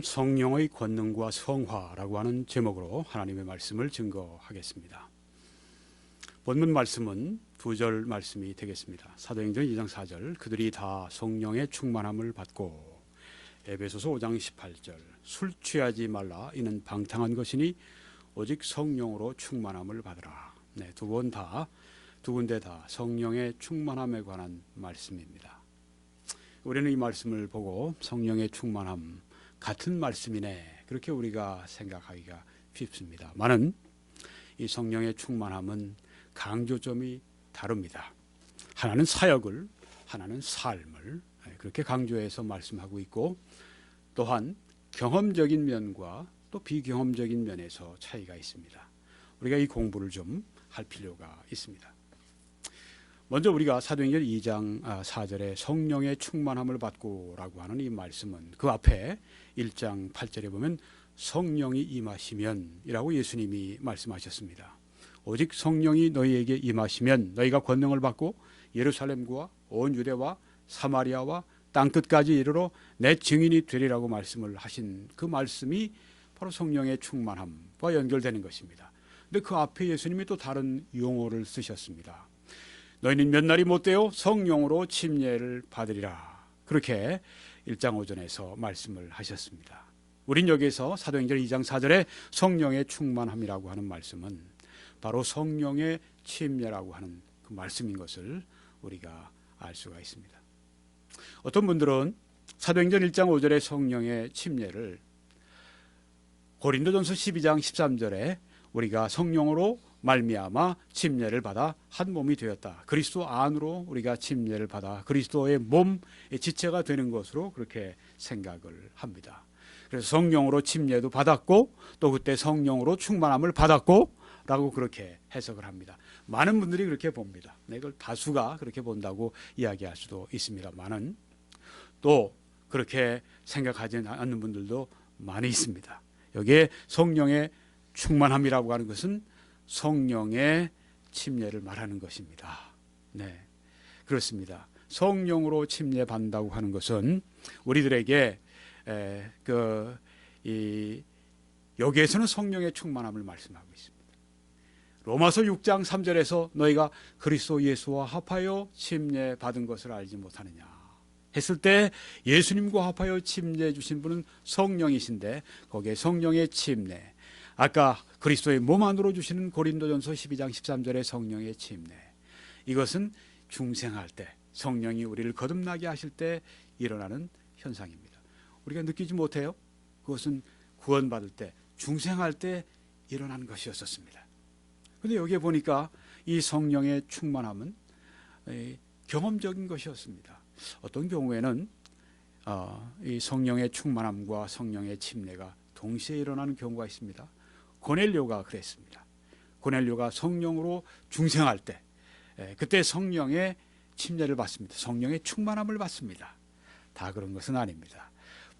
성령의 권능과 성화라고 하는 제목으로 하나님의 말씀을 증거하겠습니다. 본문 말씀은 두 절 말씀이 되겠습니다. 사도행전 2장 4절 그들이 다 성령의 충만함을 받고, 에베소서 5장 18절 술 취하지 말라 이는 방탕한 것이니 오직 성령으로 충만함을 받으라. 두 군데 다 성령의 충만함에 관한 말씀입니다. 우리는 이 말씀을 보고 성령의 충만함 같은 말씀이네, 그렇게 우리가 생각하기가 쉽습니다만은 이 성령의 충만함은 강조점이 다릅니다. 하나는 사역을, 하나는 삶을 그렇게 강조해서 말씀하고 있고, 또한 경험적인 면과 또 비경험적인 면에서 차이가 있습니다. 우리가 이 공부를 좀 할 필요가 있습니다. 먼저 우리가 사도행전 2장 4절에 성령의 충만함을 받고 라고 하는 이 말씀은, 그 앞에 1장 8절에 보면 성령이 임하시면 이라고 예수님이 말씀하셨습니다. 오직 성령이 너희에게 임하시면 너희가 권능을 받고 예루살렘과 온 유대와 사마리아와 땅끝까지 이르러 내 증인이 되리라고 말씀을 하신 그 말씀이 바로 성령의 충만함과 연결되는 것입니다. 근데 그 앞에 예수님이 또 다른 용어를 쓰셨습니다. 너희는 몇 날이 못되어 성령으로 침례를 받으리라, 그렇게 1장 5절에서 말씀을 하셨습니다. 우린 여기서 사도행전 2장 4절에 성령의 충만함이라고 하는 말씀은 바로 성령의 침례라고 하는 그 말씀인 것을 우리가 알 수가 있습니다. 어떤 분들은 사도행전 1장 5절의 성령의 침례를 고린도전서 12장 13절에 우리가 성령으로 말미암아 침례를 받아 한 몸이 되었다, 그리스도 안으로 우리가 침례를 받아 그리스도의 몸의 지체가 되는 것으로 그렇게 생각을 합니다. 그래서 성령으로 침례도 받았고 또 그때 성령으로 충만함을 받았고 라고 그렇게 해석을 합니다. 많은 분들이 그렇게 봅니다. 이걸 다수가 그렇게 본다고 이야기할 수도 있습니다만은 또 그렇게 생각하지 않는 분들도 많이 있습니다. 여기에 성령의 충만함이라고 하는 것은 성령의 침례를 말하는 것입니다. 그렇습니다. 성령으로 침례 받는다고 하는 것은 우리들에게 여기에서는 성령의 충만함을 말씀하고 있습니다. 로마서 6장 3절에서 너희가 그리스도 예수와 합하여 침례 받은 것을 알지 못하느냐 했을 때, 예수님과 합하여 침례 주신 분은 성령이신데 거기에 성령의 침례, 아까 그리스도의 몸 안으로 주시는 고린도전서 12장 13절의 성령의 침례, 이것은 중생할 때, 성령이 우리를 거듭나게 하실 때 일어나는 현상입니다. 우리가 느끼지 못해요? 그것은 구원받을 때, 중생할 때 일어나는 것이었었습니다. 그런데 여기에 보니까 이 성령의 충만함은 경험적인 것이었습니다. 어떤 경우에는 이 성령의 충만함과 성령의 침례가 동시에 일어나는 경우가 있습니다. 고넬료가 그랬습니다. 고넬료가 성령으로 중생할 때 그때 성령의 침례를 받습니다. 성령의 충만함을 받습니다. 다 그런 것은 아닙니다.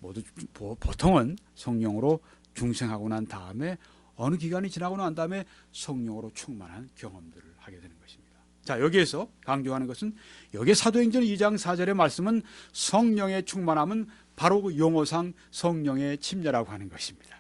모두 보통은 성령으로 중생하고 난 다음에 어느 기간이 지나고 난 다음에 성령으로 충만한 경험들을 하게 되는 것입니다. 자, 여기에서 강조하는 것은, 여기 사도행전 2장 4절의 말씀은 성령의 충만함은 바로 그 용어상 성령의 침례라고 하는 것입니다.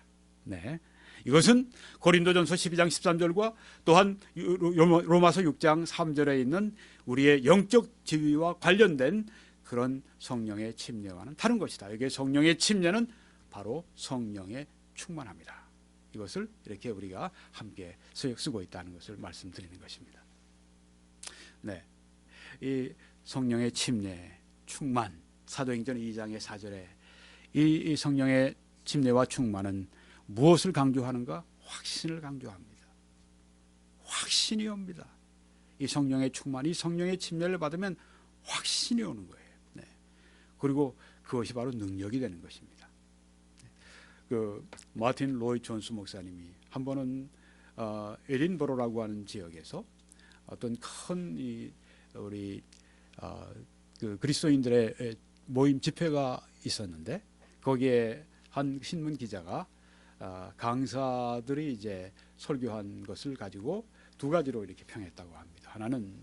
이것은 고린도전서 12장 13절과 또한 로마서 6장 3절에 있는 우리의 영적 지위와 관련된 그런 성령의 침례와는 다른 것이다. 여기에 성령의 침례는 바로 성령의 충만함이다. 이것을 이렇게 우리가 함께 쓰고 있다는 것을 말씀드리는 것입니다. 이 성령의 침례, 충만, 사도행전 2장의 4절에 이 성령의 침례와 충만은 무엇을 강조하는가? 확신을 강조합니다. 확신이 옵니다. 이 성령의 충만, 이 성령의 침례를 받으면 확신이 오는 거예요. 그리고 그것이 바로 능력이 되는 것입니다. 마틴 로이 존스 목사님이 한 번은 에딘버러라고 하는 지역에서 어떤 큰 우리 그리스도인들의 모임 집회가 있었는데, 거기에 한 신문 기자가 강사들이 이제 설교한 것을 가지고 두 가지로 이렇게 평했다고 합니다. 하나는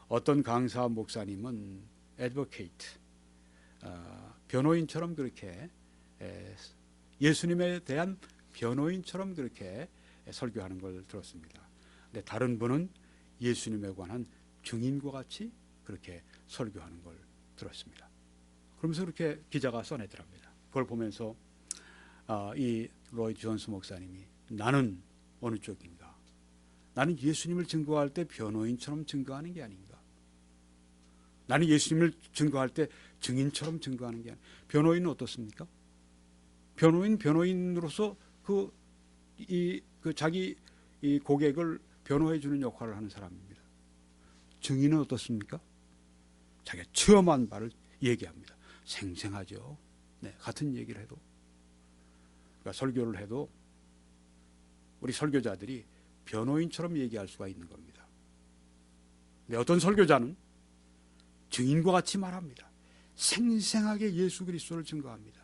어떤 강사 목사님은 advocate, 변호인처럼 그렇게 예수님에 대한 변호인처럼 그렇게 설교하는 걸 들었습니다. 근데 다른 분은 예수님에 관한 증인과 같이 그렇게 설교하는 걸 들었습니다. 그러면서 그렇게 기자가 써내더랍니다. 그걸 보면서 이 로이드 존스 목사님이 나는 어느 쪽인가? 나는 예수님을 증거할 때 변호인처럼 증거하는 게 아닌가? 나는 예수님을 증거할 때 증인처럼 증거하는 게 아닌가? 변호인은 어떻습니까? 변호인으로서 자기 이 고객을 변호해 주는 역할을 하는 사람입니다. 증인은 어떻습니까? 자기가 체험한 바를 얘기합니다. 생생하죠. 네, 같은 얘기를 해도, 그러니까 설교를 해도 우리 설교자들이 변호인처럼 얘기할 수가 있는 겁니다. 근데 어떤 설교자는 증인과 같이 말합니다. 생생하게 예수 그리스도를 증거합니다.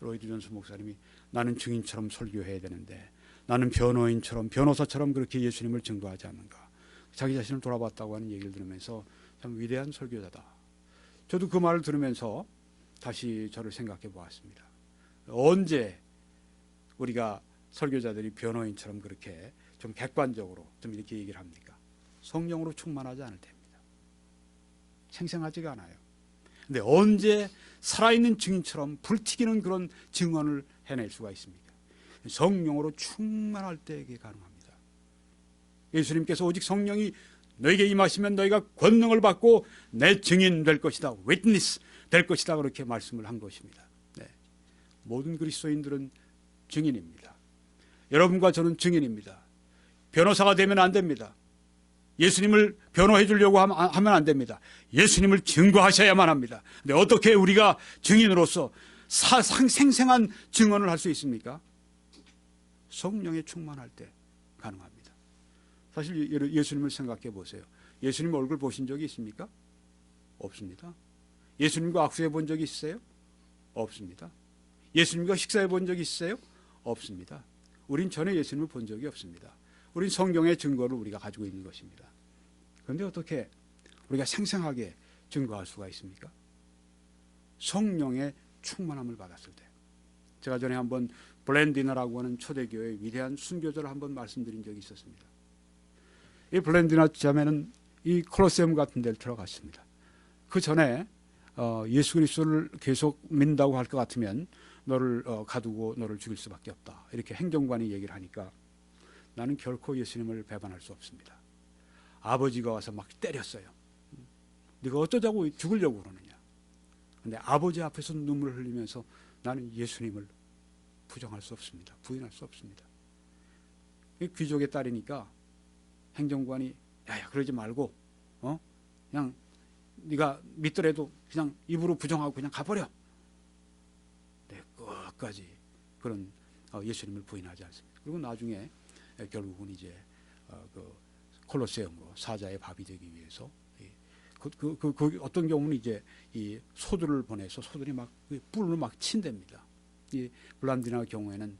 로이드 존스 목사님이 나는 증인처럼 설교해야 되는데 나는 변호인처럼, 변호사처럼 그렇게 예수님을 증거하지 않는가. 자기 자신을 돌아봤다고 하는 얘기를 들으면서 참 위대한 설교자다. 저도 그 말을 들으면서 다시 저를 생각해 보았습니다. 언제 우리가 설교자들이 변호인처럼 그렇게 좀 객관적으로 좀 이렇게 얘기를 합니까? 성령으로 충만하지 않을 때입니다. 생생하지가 않아요. 근데 언제 살아있는 증인처럼 불튀기는 그런 증언을 해낼 수가 있습니까? 성령으로 충만할 때에게 가능합니다. 예수님께서 오직 성령이 너에게 임하시면 너희가 권능을 받고 내 증인 될 것이다, witness 될 것이다, 그렇게 말씀을 한 것입니다. 네. 모든 그리스도인들은 증인입니다. 여러분과 저는 증인입니다. 변호사가 되면 안 됩니다. 예수님을 변호해 주려고 하면 안 됩니다. 예수님을 증거하셔야만 합니다. 근데 어떻게 우리가 증인으로서 생생한 증언을 할 수 있습니까? 성령에 충만할 때 가능합니다. 사실 예수님을 생각해 보세요. 예수님 얼굴 보신 적이 있습니까? 없습니다. 예수님과 악수해 본 적이 있어요? 없습니다. 예수님과 식사해 본 적이 있어요? 없습니다. 우린 전에 예수님을 본 적이 없습니다. 우린 성경의 증거를 우리가 가지고 있는 것입니다. 그런데 어떻게 우리가 생생하게 증거할 수가 있습니까? 성령의 충만함을 받았을 때. 제가 전에 한번 블렌디나라고 하는 초대교회의 위대한 순교자를 한번 말씀드린 적이 있었습니다. 이 블렌디나 자매는 이 콜로세움 같은 데를 들어갔습니다. 그 전에 예수 그리스도를 계속 믿는다고 할 것 같으면 너를 가두고 너를 죽일 수밖에 없다, 이렇게 행정관이 얘기를 하니까 나는 결코 예수님을 배반할 수 없습니다. 아버지가 와서 막 때렸어요. 네가 어쩌자고 죽으려고 그러느냐. 그런데 아버지 앞에서 눈물을 흘리면서 나는 예수님을 부정할 수 없습니다. 부인할 수 없습니다. 귀족의 딸이니까 행정관이 야야 그러지 말고 그냥 네가 믿더라도 그냥 입으로 부정하고 그냥 가버려. 네, 끝까지 그런 예수님을 부인하지 않습니다. 그리고 나중에 결국은 이제 그 콜로세움 사자의 밥이 되기 위해서 그 어떤 경우는 이제 이 소들을 보내서 소들이 막 뿔로 막 친답니다. 이 블란디나 경우에는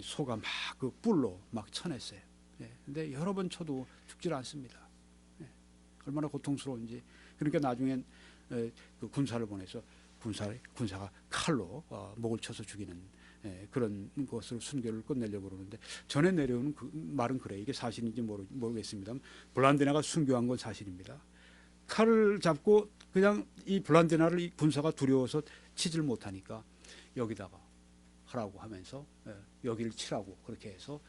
소가 막 그 뿔로 막 쳐냈어요. 근데 여러 번 쳐도 죽질 않습니다. 얼마나 고통스러운지. 그러니까 나중엔 그 군사를 보내서 군사가 칼로 목을 쳐서 죽이는 그런 것으로 순교를 끝내려고 그러는데 전에 내려오는 그 말은 그래. 이게 사실인지 모르겠습니다. 블란디나가 순교한 건 사실입니다. 칼을 잡고 그냥 이 블란디나를 이 군사가 두려워서 치질 못하니까 여기다가 하라고 하면서 여기를 치라고 그렇게 해서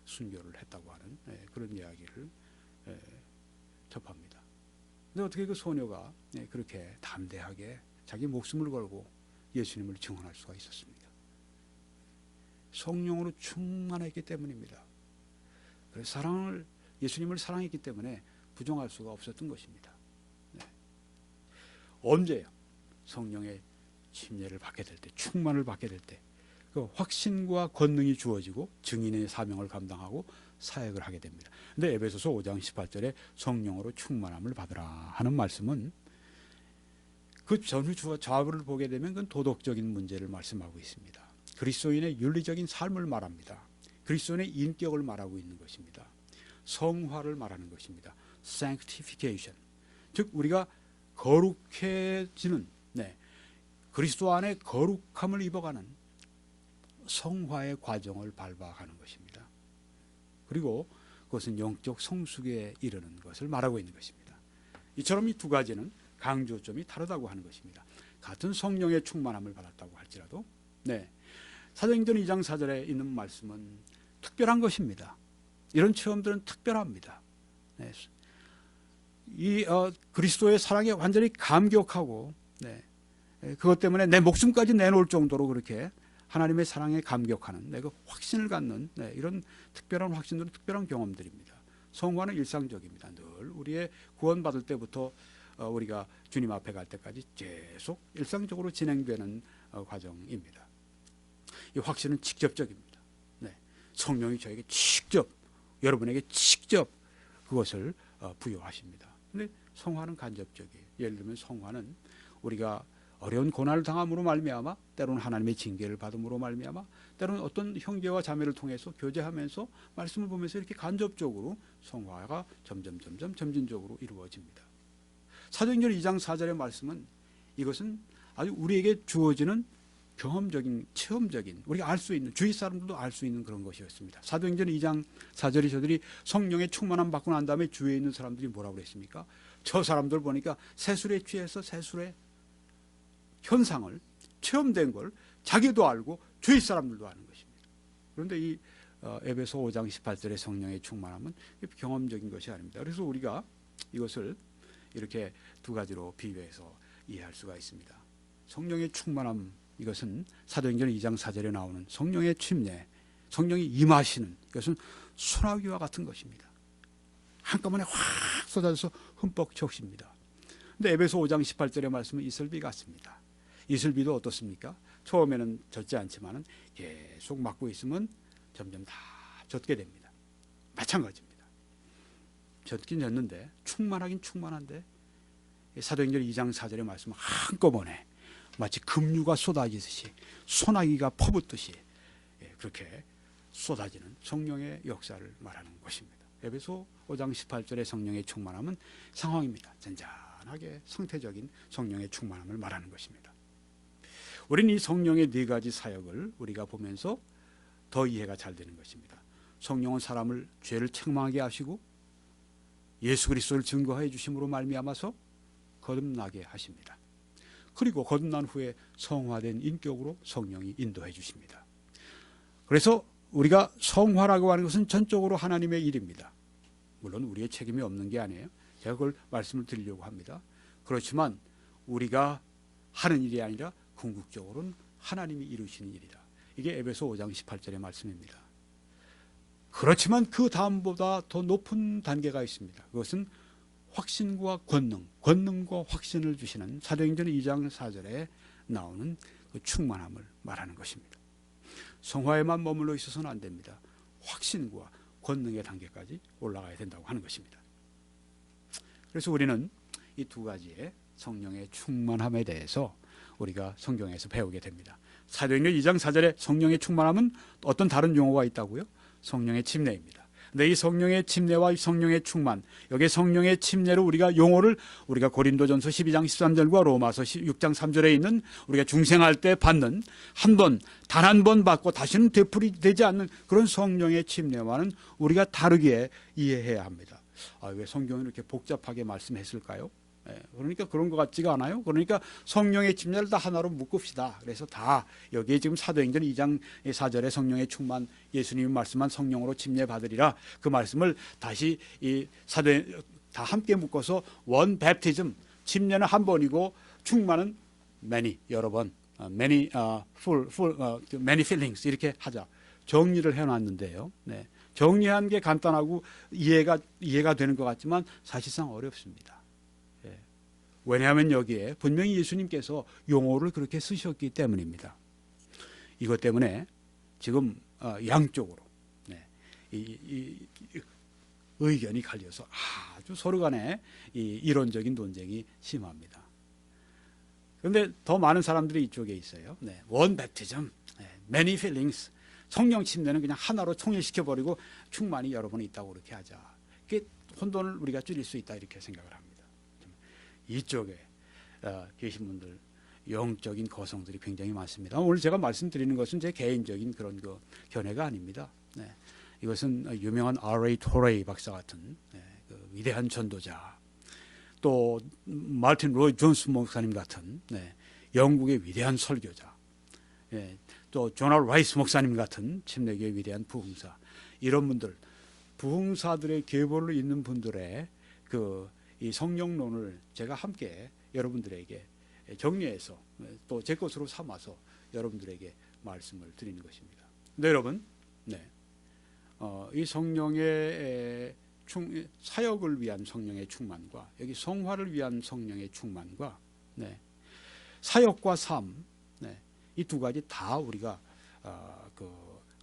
순교를 했다고 하는 그런 이야기를 접합니다. 근데 어떻게 그 소녀가 그렇게 담대하게 자기 목숨을 걸고 예수님을 증언할 수가 있었습니까? 성령으로 충만했기 때문입니다. 그래서 예수님을 사랑했기 때문에 부정할 수가 없었던 것입니다. 언제요? 성령의 침례를 받게 될 때, 충만을 받게 될 때, 그 확신과 권능이 주어지고 증인의 사명을 감당하고 사역을 하게 됩니다. 근데 에베소서 5장 18절에 성령으로 충만함을 받으라 하는 말씀은 그 전후 좌우를 보게 되면 그건 도덕적인 문제를 말씀하고 있습니다. 그리스도인의 윤리적인 삶을 말합니다. 그리스도인의 인격을 말하고 있는 것입니다. 성화를 말하는 것입니다. sanctification, 즉 우리가 거룩해지는, 그리스도 안에 거룩함을 입어가는 성화의 과정을 밟아가는 것입니다. 그리고 그것은 영적 성숙에 이르는 것을 말하고 있는 것입니다. 이처럼 이 두 가지는 강조점이 다르다고 하는 것입니다. 같은 성령의 충만함을 받았다고 할지라도 사도행전 2장 4절에 있는 말씀은 특별한 것입니다. 이런 체험들은 특별합니다. 이 그리스도의 사랑에 완전히 감격하고 그것 때문에 내 목숨까지 내놓을 정도로 그렇게 하나님의 사랑에 감격하는 그 확신을 갖는 이런 특별한 확신들은 특별한 경험들입니다. 성화는 일상적입니다. 늘 우리의 구원받을 때부터 우리가 주님 앞에 갈 때까지 계속 일상적으로 진행되는 과정입니다. 이 확신은 직접적입니다. 성령이 저에게 직접, 여러분에게 직접 그것을 부여하십니다. 그런데 성화는 간접적이에요. 예를 들면 성화는 우리가 어려운 고난을 당함으로 말미암아, 때로는 하나님의 징계를 받음으로 말미암아, 때로는 어떤 형제와 자매를 통해서 교제하면서 말씀을 보면서 이렇게 간접적으로 성화가 점진적으로 이루어집니다. 사도행전 2장 4절의 말씀은 이것은 아주 우리에게 주어지는 경험적인, 체험적인, 우리가 알 수 있는, 주위 사람들도 알 수 있는 그런 것이었습니다. 사도행전 2장 4절이 저들이 성령의 충만함 받고 난 다음에 주위에 있는 사람들이 뭐라고 그랬습니까? 저 사람들 보니까 새술에 취해서 새술의 현상을, 체험된 걸 자기도 알고 주위 사람들도 아는 것입니다. 그런데 이 에베소 5장 18절의 성령의 충만함은 경험적인 것이 아닙니다. 그래서 우리가 이것을 이렇게 두 가지로 비교해서 이해할 수가 있습니다. 성령의 충만함, 이것은 사도행전 2장 4절에 나오는 성령의 침례, 성령이 임하시는, 이것은 소나기와 같은 것입니다. 한꺼번에 확 쏟아져서 흠뻑 적십니다. 그런데 에베소 5장 18절의 말씀은 이슬비 같습니다. 이슬비도 어떻습니까? 처음에는 젖지 않지만 계속 막고 있으면 점점 다 젖게 됩니다. 마찬가지입니다. 젖긴 젖는데 충만하긴 충만한데 사도행전 2장 4절의 말씀은 한꺼번에 마치 급류가 쏟아지듯이, 소나기가 퍼붓듯이 그렇게 쏟아지는 성령의 역사를 말하는 것입니다. 에베소 5장 18절의 성령의 충만함은 상황입니다. 잔잔하게 상태적인 성령의 충만함을 말하는 것입니다. 우리는 이 성령의 네 가지 사역을 우리가 보면서 더 이해가 잘 되는 것입니다. 성령은 사람을 죄를 책망하게 하시고 예수 그리스도를 증거해 주심으로 말미암아서 거듭나게 하십니다. 그리고 거듭난 후에 성화된 인격으로 성령이 인도해 주십니다. 그래서 우리가 성화라고 하는 것은 전적으로 하나님의 일입니다. 물론 우리의 책임이 없는 게 아니에요. 제가 그걸 말씀을 드리려고 합니다. 그렇지만 우리가 하는 일이 아니라 궁극적으로는 하나님이 이루시는 일이다. 이게 에베소 5장 18절의 말씀입니다. 그렇지만 그 다음보다 더 높은 단계가 있습니다. 그것은 확신과 권능, 권능과 확신을 주시는 사도행전 2장 4절에 나오는 그 충만함을 말하는 것입니다. 성화에만 머물러 있어서는 안 됩니다. 확신과 권능의 단계까지 올라가야 된다고 하는 것입니다. 그래서 우리는 이 두 가지의 성령의 충만함에 대해서 우리가 성경에서 배우게 됩니다. 사도행전 2장 4절에 성령의 충만함은 어떤 다른 용어가 있다고요? 성령의 침례입니다. 근데 이 성령의 침례와 이 성령의 충만, 여기 성령의 침례로 우리가 용어를 우리가 고린도전서 12장 13절과 로마서 6장 3절에 있는 우리가 중생할 때 받는 단 한 번 받고 다시는 되풀이되지 않는 그런 성령의 침례와는 우리가 다르게 이해해야 합니다. 왜 성경은 이렇게 복잡하게 말씀했을까요? 그러니까 그런 것 같지가 않아요. 그러니까 성령의 침례를 다 하나로 묶읍시다. 그래서 다 여기에 지금 사도행전 2장 4절에 성령의 충만, 예수님이 말씀한 성령으로 침례 받으리라, 그 말씀을 다시 이 다 함께 묶어서 원 베프티즘, 침례는 한 번이고 충만은 many, 여러 번, many feelings 이렇게 하자. 정리를 해놨는데요. 정리한 게 간단하고 이해가 되는 것 같지만 사실상 어렵습니다. 왜냐하면 여기에 분명히 예수님께서 용어를 그렇게 쓰셨기 때문입니다. 이것 때문에 지금 양쪽으로 의견이 갈려서 아주 서로 간에 이론적인 논쟁이 심합니다. 그런데 더 많은 사람들이 이쪽에 있어요. 원 베프티즘, many feelings, 성령 침례는 그냥 하나로 총일시켜버리고 충만히 여러 번 있다고 그렇게 하자. 그게 혼돈을 우리가 줄일 수 있다 이렇게 생각을 합니다. 이쪽에 계신 분들, 영적인 거성들이 굉장히 많습니다. 오늘 제가 말씀드리는 것은 제 개인적인 그런 그 견해가 아닙니다. 네. 이것은 유명한 R.A. 토레이 박사 같은 그 위대한 전도자, 또 마틴 로이 존스 목사님 같은 영국의 위대한 설교자, 또 조나 라이스 목사님 같은 침례교의 위대한 부흥사, 이런 분들, 부흥사들의 계보를 잇는 분들의 이 성령론을 제가 함께 여러분들에게 정리해서 또 제 것으로 삼아서 여러분들에게 말씀을 드리는 것입니다. 네, 여러분, 이 성령의 사역을 위한 성령의 충만과 여기 성화를 위한 성령의 충만과 사역과 삶, 이 두 가지 다 우리가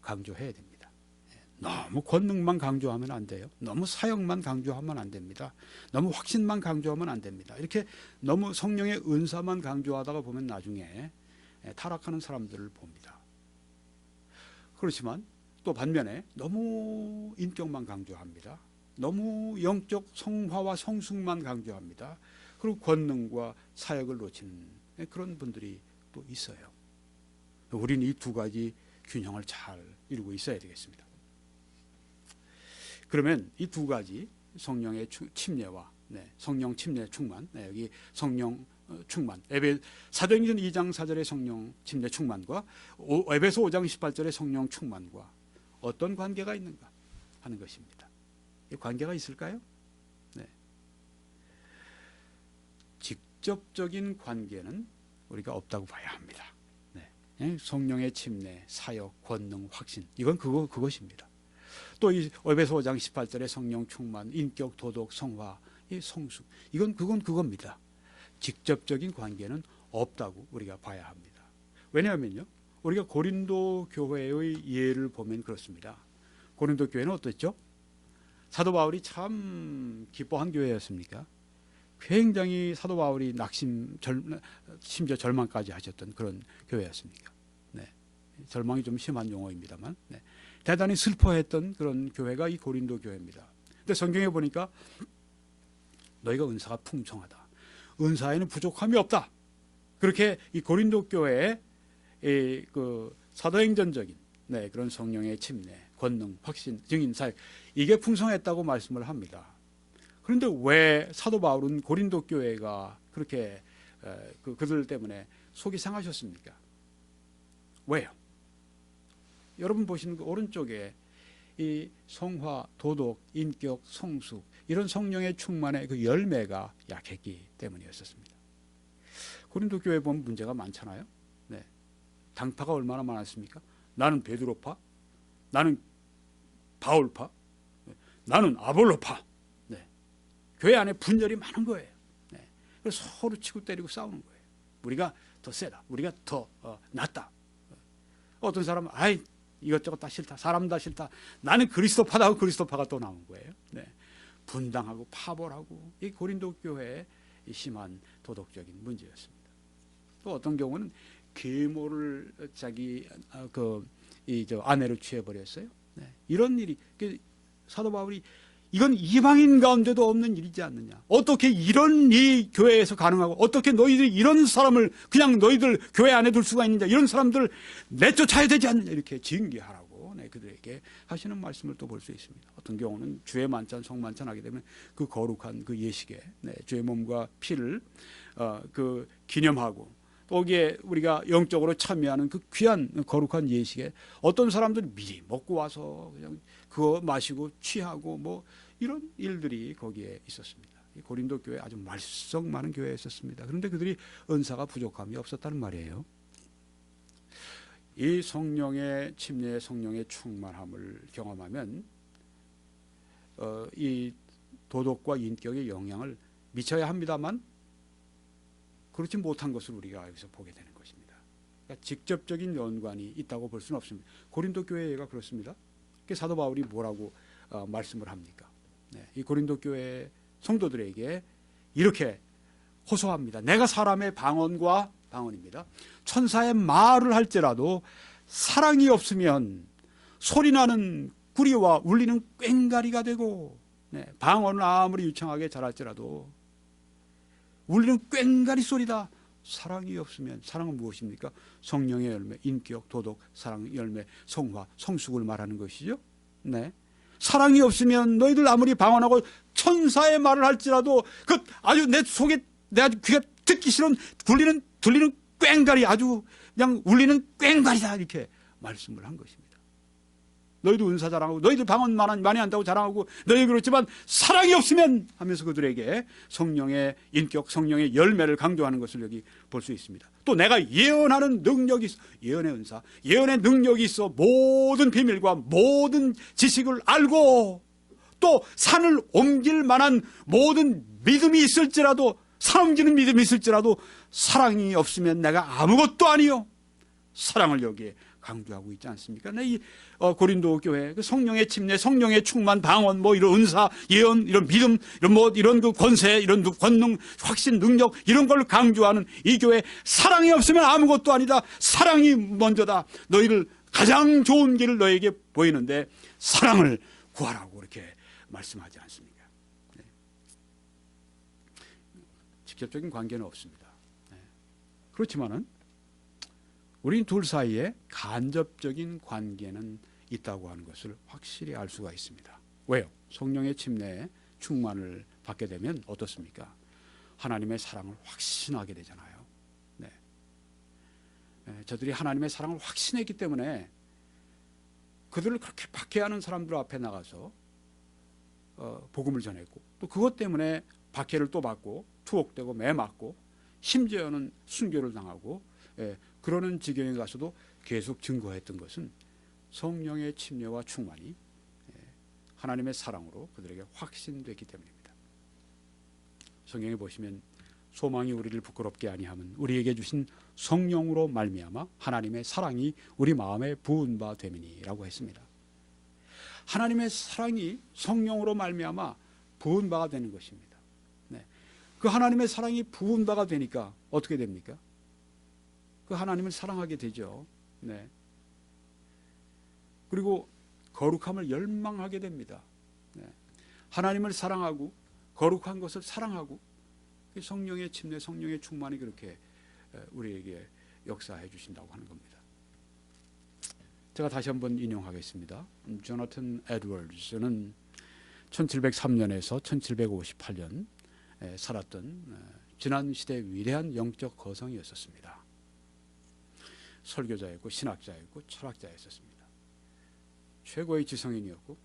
강조해야 됩니다. 너무 권능만 강조하면 안 돼요. 너무 사역만 강조하면 안 됩니다. 너무 확신만 강조하면 안 됩니다. 이렇게 너무 성령의 은사만 강조하다가 보면 나중에 타락하는 사람들을 봅니다. 그렇지만 또 반면에 너무 인격만 강조합니다. 너무 영적 성화와 성숙만 강조합니다. 그리고 권능과 사역을 놓치는 그런 분들이 또 있어요. 우리는 이 두 가지 균형을 잘 이루고 있어야 되겠습니다. 그러면 이 두 가지 성령의 침례와 성령 침례 충만, 여기 성령 충만, 사도행전 2장 4절의 성령 침례 충만과 에베소 5장 18절의 성령 충만과 어떤 관계가 있는가 하는 것입니다. 이 관계가 있을까요? 직접적인 관계는 우리가 없다고 봐야 합니다. 성령의 침례, 사역, 권능, 확신, 이건 그것입니다. 또 이 에베소 5장 18절의 성령 충만, 인격, 도덕, 성화, 이 성숙, 그건 그겁니다. 직접적인 관계는 없다고 우리가 봐야 합니다. 왜냐하면요, 우리가 고린도 교회의 예를 보면 그렇습니다. 고린도 교회는 어땠죠? 사도 바울이 참 기뻐한 교회였습니까? 굉장히 사도 바울이 심지어 절망까지 하셨던 그런 교회였습니까? 절망이 좀 심한 용어입니다만, 대단히 슬퍼했던 그런 교회가 이 고린도 교회입니다. 근데 성경에 보니까 너희가 은사가 풍성하다, 은사에는 부족함이 없다, 그렇게 이 고린도 교회의 그 사도행전적인 그런 성령의 침례, 권능, 확신, 증인, 사역, 이게 풍성했다고 말씀을 합니다. 그런데 왜 사도 바울은 고린도 교회가 그렇게 그들 때문에 속이 상하셨습니까? 왜요? 여러분 보시는 그 오른쪽에 이 성화, 도덕, 인격, 성숙, 이런 성령의 충만의 그 열매가 약했기 때문이었습니다. 고린도 교회 보면 문제가 많잖아요. 당파가 얼마나 많았습니까? 나는 베드로파, 나는 바울파, 나는 아볼로파. 교회 안에 분열이 많은 거예요. 그래서 서로 치고 때리고 싸우는 거예요. 우리가 더 세다, 우리가 더 낫다. 어떤 사람은 이것저것 다 싫다, 사람 다 싫다, 나는 그리스도파다 하고 그리스도파가 또 나온 거예요. 분당하고 파벌하고, 이 고린도 교회의 심한 도덕적인 문제였습니다. 또 어떤 경우는 계모를 자기 아내로 취해버렸어요. 이런 일이, 사도 바울이 이건 이방인 가운데도 없는 일이지 않느냐, 어떻게 이런 이 교회에서 가능하고, 어떻게 너희들이 이런 사람을 그냥 너희들 교회 안에 둘 수가 있느냐, 이런 사람들 내쫓아야 되지 않느냐, 이렇게 징계하라고 그들에게 하시는 말씀을 또 볼 수 있습니다. 어떤 경우는 주의 만찬, 성만찬 하게 되면 그 거룩한 그 예식에 주의 몸과 피를 기념하고, 또 거기에 우리가 영적으로 참여하는 그 귀한 거룩한 예식에 어떤 사람들은 미리 먹고 와서 그냥 그거 마시고 취하고 뭐 이런 일들이 거기에 있었습니다. 고린도 교회 아주 말썽 많은 교회였었습니다. 그런데 그들이 은사가 부족함이 없었다는 말이에요. 이 성령의 침례, 성령의 충만함을 경험하면 이 도덕과 인격의 영향을 미쳐야 합니다만, 그렇지 못한 것을 우리가 여기서 보게 되는 것입니다. 그러니까 직접적인 연관이 있다고 볼 수는 없습니다. 고린도 교회가 그렇습니다. 사도 바울이 뭐라고 말씀을 합니까? 이 고린도 교회 성도들에게 이렇게 호소합니다. 내가 사람의 방언입니다. 천사의 말을 할지라도 사랑이 없으면 소리나는 구리와 울리는 꽹가리가 되고, 방언을 아무리 유창하게 잘할지라도 울리는 꽹가리 소리다, 사랑이 없으면, 사랑은 무엇입니까? 성령의 열매, 인격, 도덕, 사랑, 열매, 성화, 성숙을 말하는 것이죠. 네. 사랑이 없으면 너희들 아무리 방언하고 천사의 말을 할지라도 그 아주 내 속에 내 아주 귀가 듣기 싫은 들리는 꽹가리, 아주 그냥 울리는 꽹가리다, 이렇게 말씀을 한 것입니다. 너희도 은사 자랑하고 너희들 방언 많이 한다고 자랑하고 너희 그렇지만 사랑이 없으면 하면서 그들에게 성령의 인격, 성령의 열매를 강조하는 것을 여기 볼 수 있습니다. 또 내가 예언하는 능력이 있어, 예언의 은사, 예언의 능력이 있어 모든 비밀과 모든 지식을 알고 또 산을 옮길 만한 모든 믿음이 있을지라도, 산 옮기는 믿음이 있을지라도 사랑이 없으면 내가 아무것도 아니요. 사랑을 여기에 강조하고 있지 않습니까? 이 고린도 교회 그 성령의 침례, 성령의 충만, 방언, 뭐 이런 은사, 예언, 이런 믿음, 이런 그 권세, 이런 권능, 확신, 능력, 이런 걸 강조하는 이 교회, 사랑이 없으면 아무것도 아니다. 사랑이 먼저다. 너희를 가장 좋은 길을 너에게 보이는데 사랑을 구하라고 이렇게 말씀하지 않습니까? 네. 직접적인 관계는 없습니다. 네. 그렇지만은 우린 둘 사이에 간접적인 관계는 있다고 하는 것을 확실히 알 수가 있습니다. 왜요? 성령의 침례에 충만을 받게 되면 어떻습니까? 하나님의 사랑을 확신하게 되잖아요. 네. 저들이 하나님의 사랑을 확신했기 때문에 그들을 그렇게 박해하는 사람들 앞에 나가서 복음을 전했고, 또 그것 때문에 박해를 또 받고 투옥되고 매맞고 심지어는 순교를 당하고 그러는 지경에 가서도 계속 증거했던 것은 성령의 침례와 충만이 하나님의 사랑으로 그들에게 확신됐기 때문입니다. 성경에 보시면 소망이 우리를 부끄럽게 아니함은 우리에게 주신 성령으로 말미암아 하나님의 사랑이 우리 마음에 부은 바 됨이니라고 했습니다. 하나님의 사랑이 성령으로 말미암아 부은 바가 되는 것입니다. 네. 그 하나님의 사랑이 부은 바가 되니까 어떻게 됩니까? 그 하나님을 사랑하게 되죠. 네. 그리고 거룩함을 열망하게 됩니다. 네. 하나님을 사랑하고 거룩한 것을 사랑하고 성령의 침례, 성령의 충만이 그렇게 우리에게 역사해 주신다고 하는 겁니다. 제가 다시 한번 인용하겠습니다. 조나탄 에드워즈는 1703년에서 1758년 살았던 지난 시대의 위대한 영적 거성이었습니다. 설교자였고 신학자였고 철학자였습니다. 최고의 지성인이었고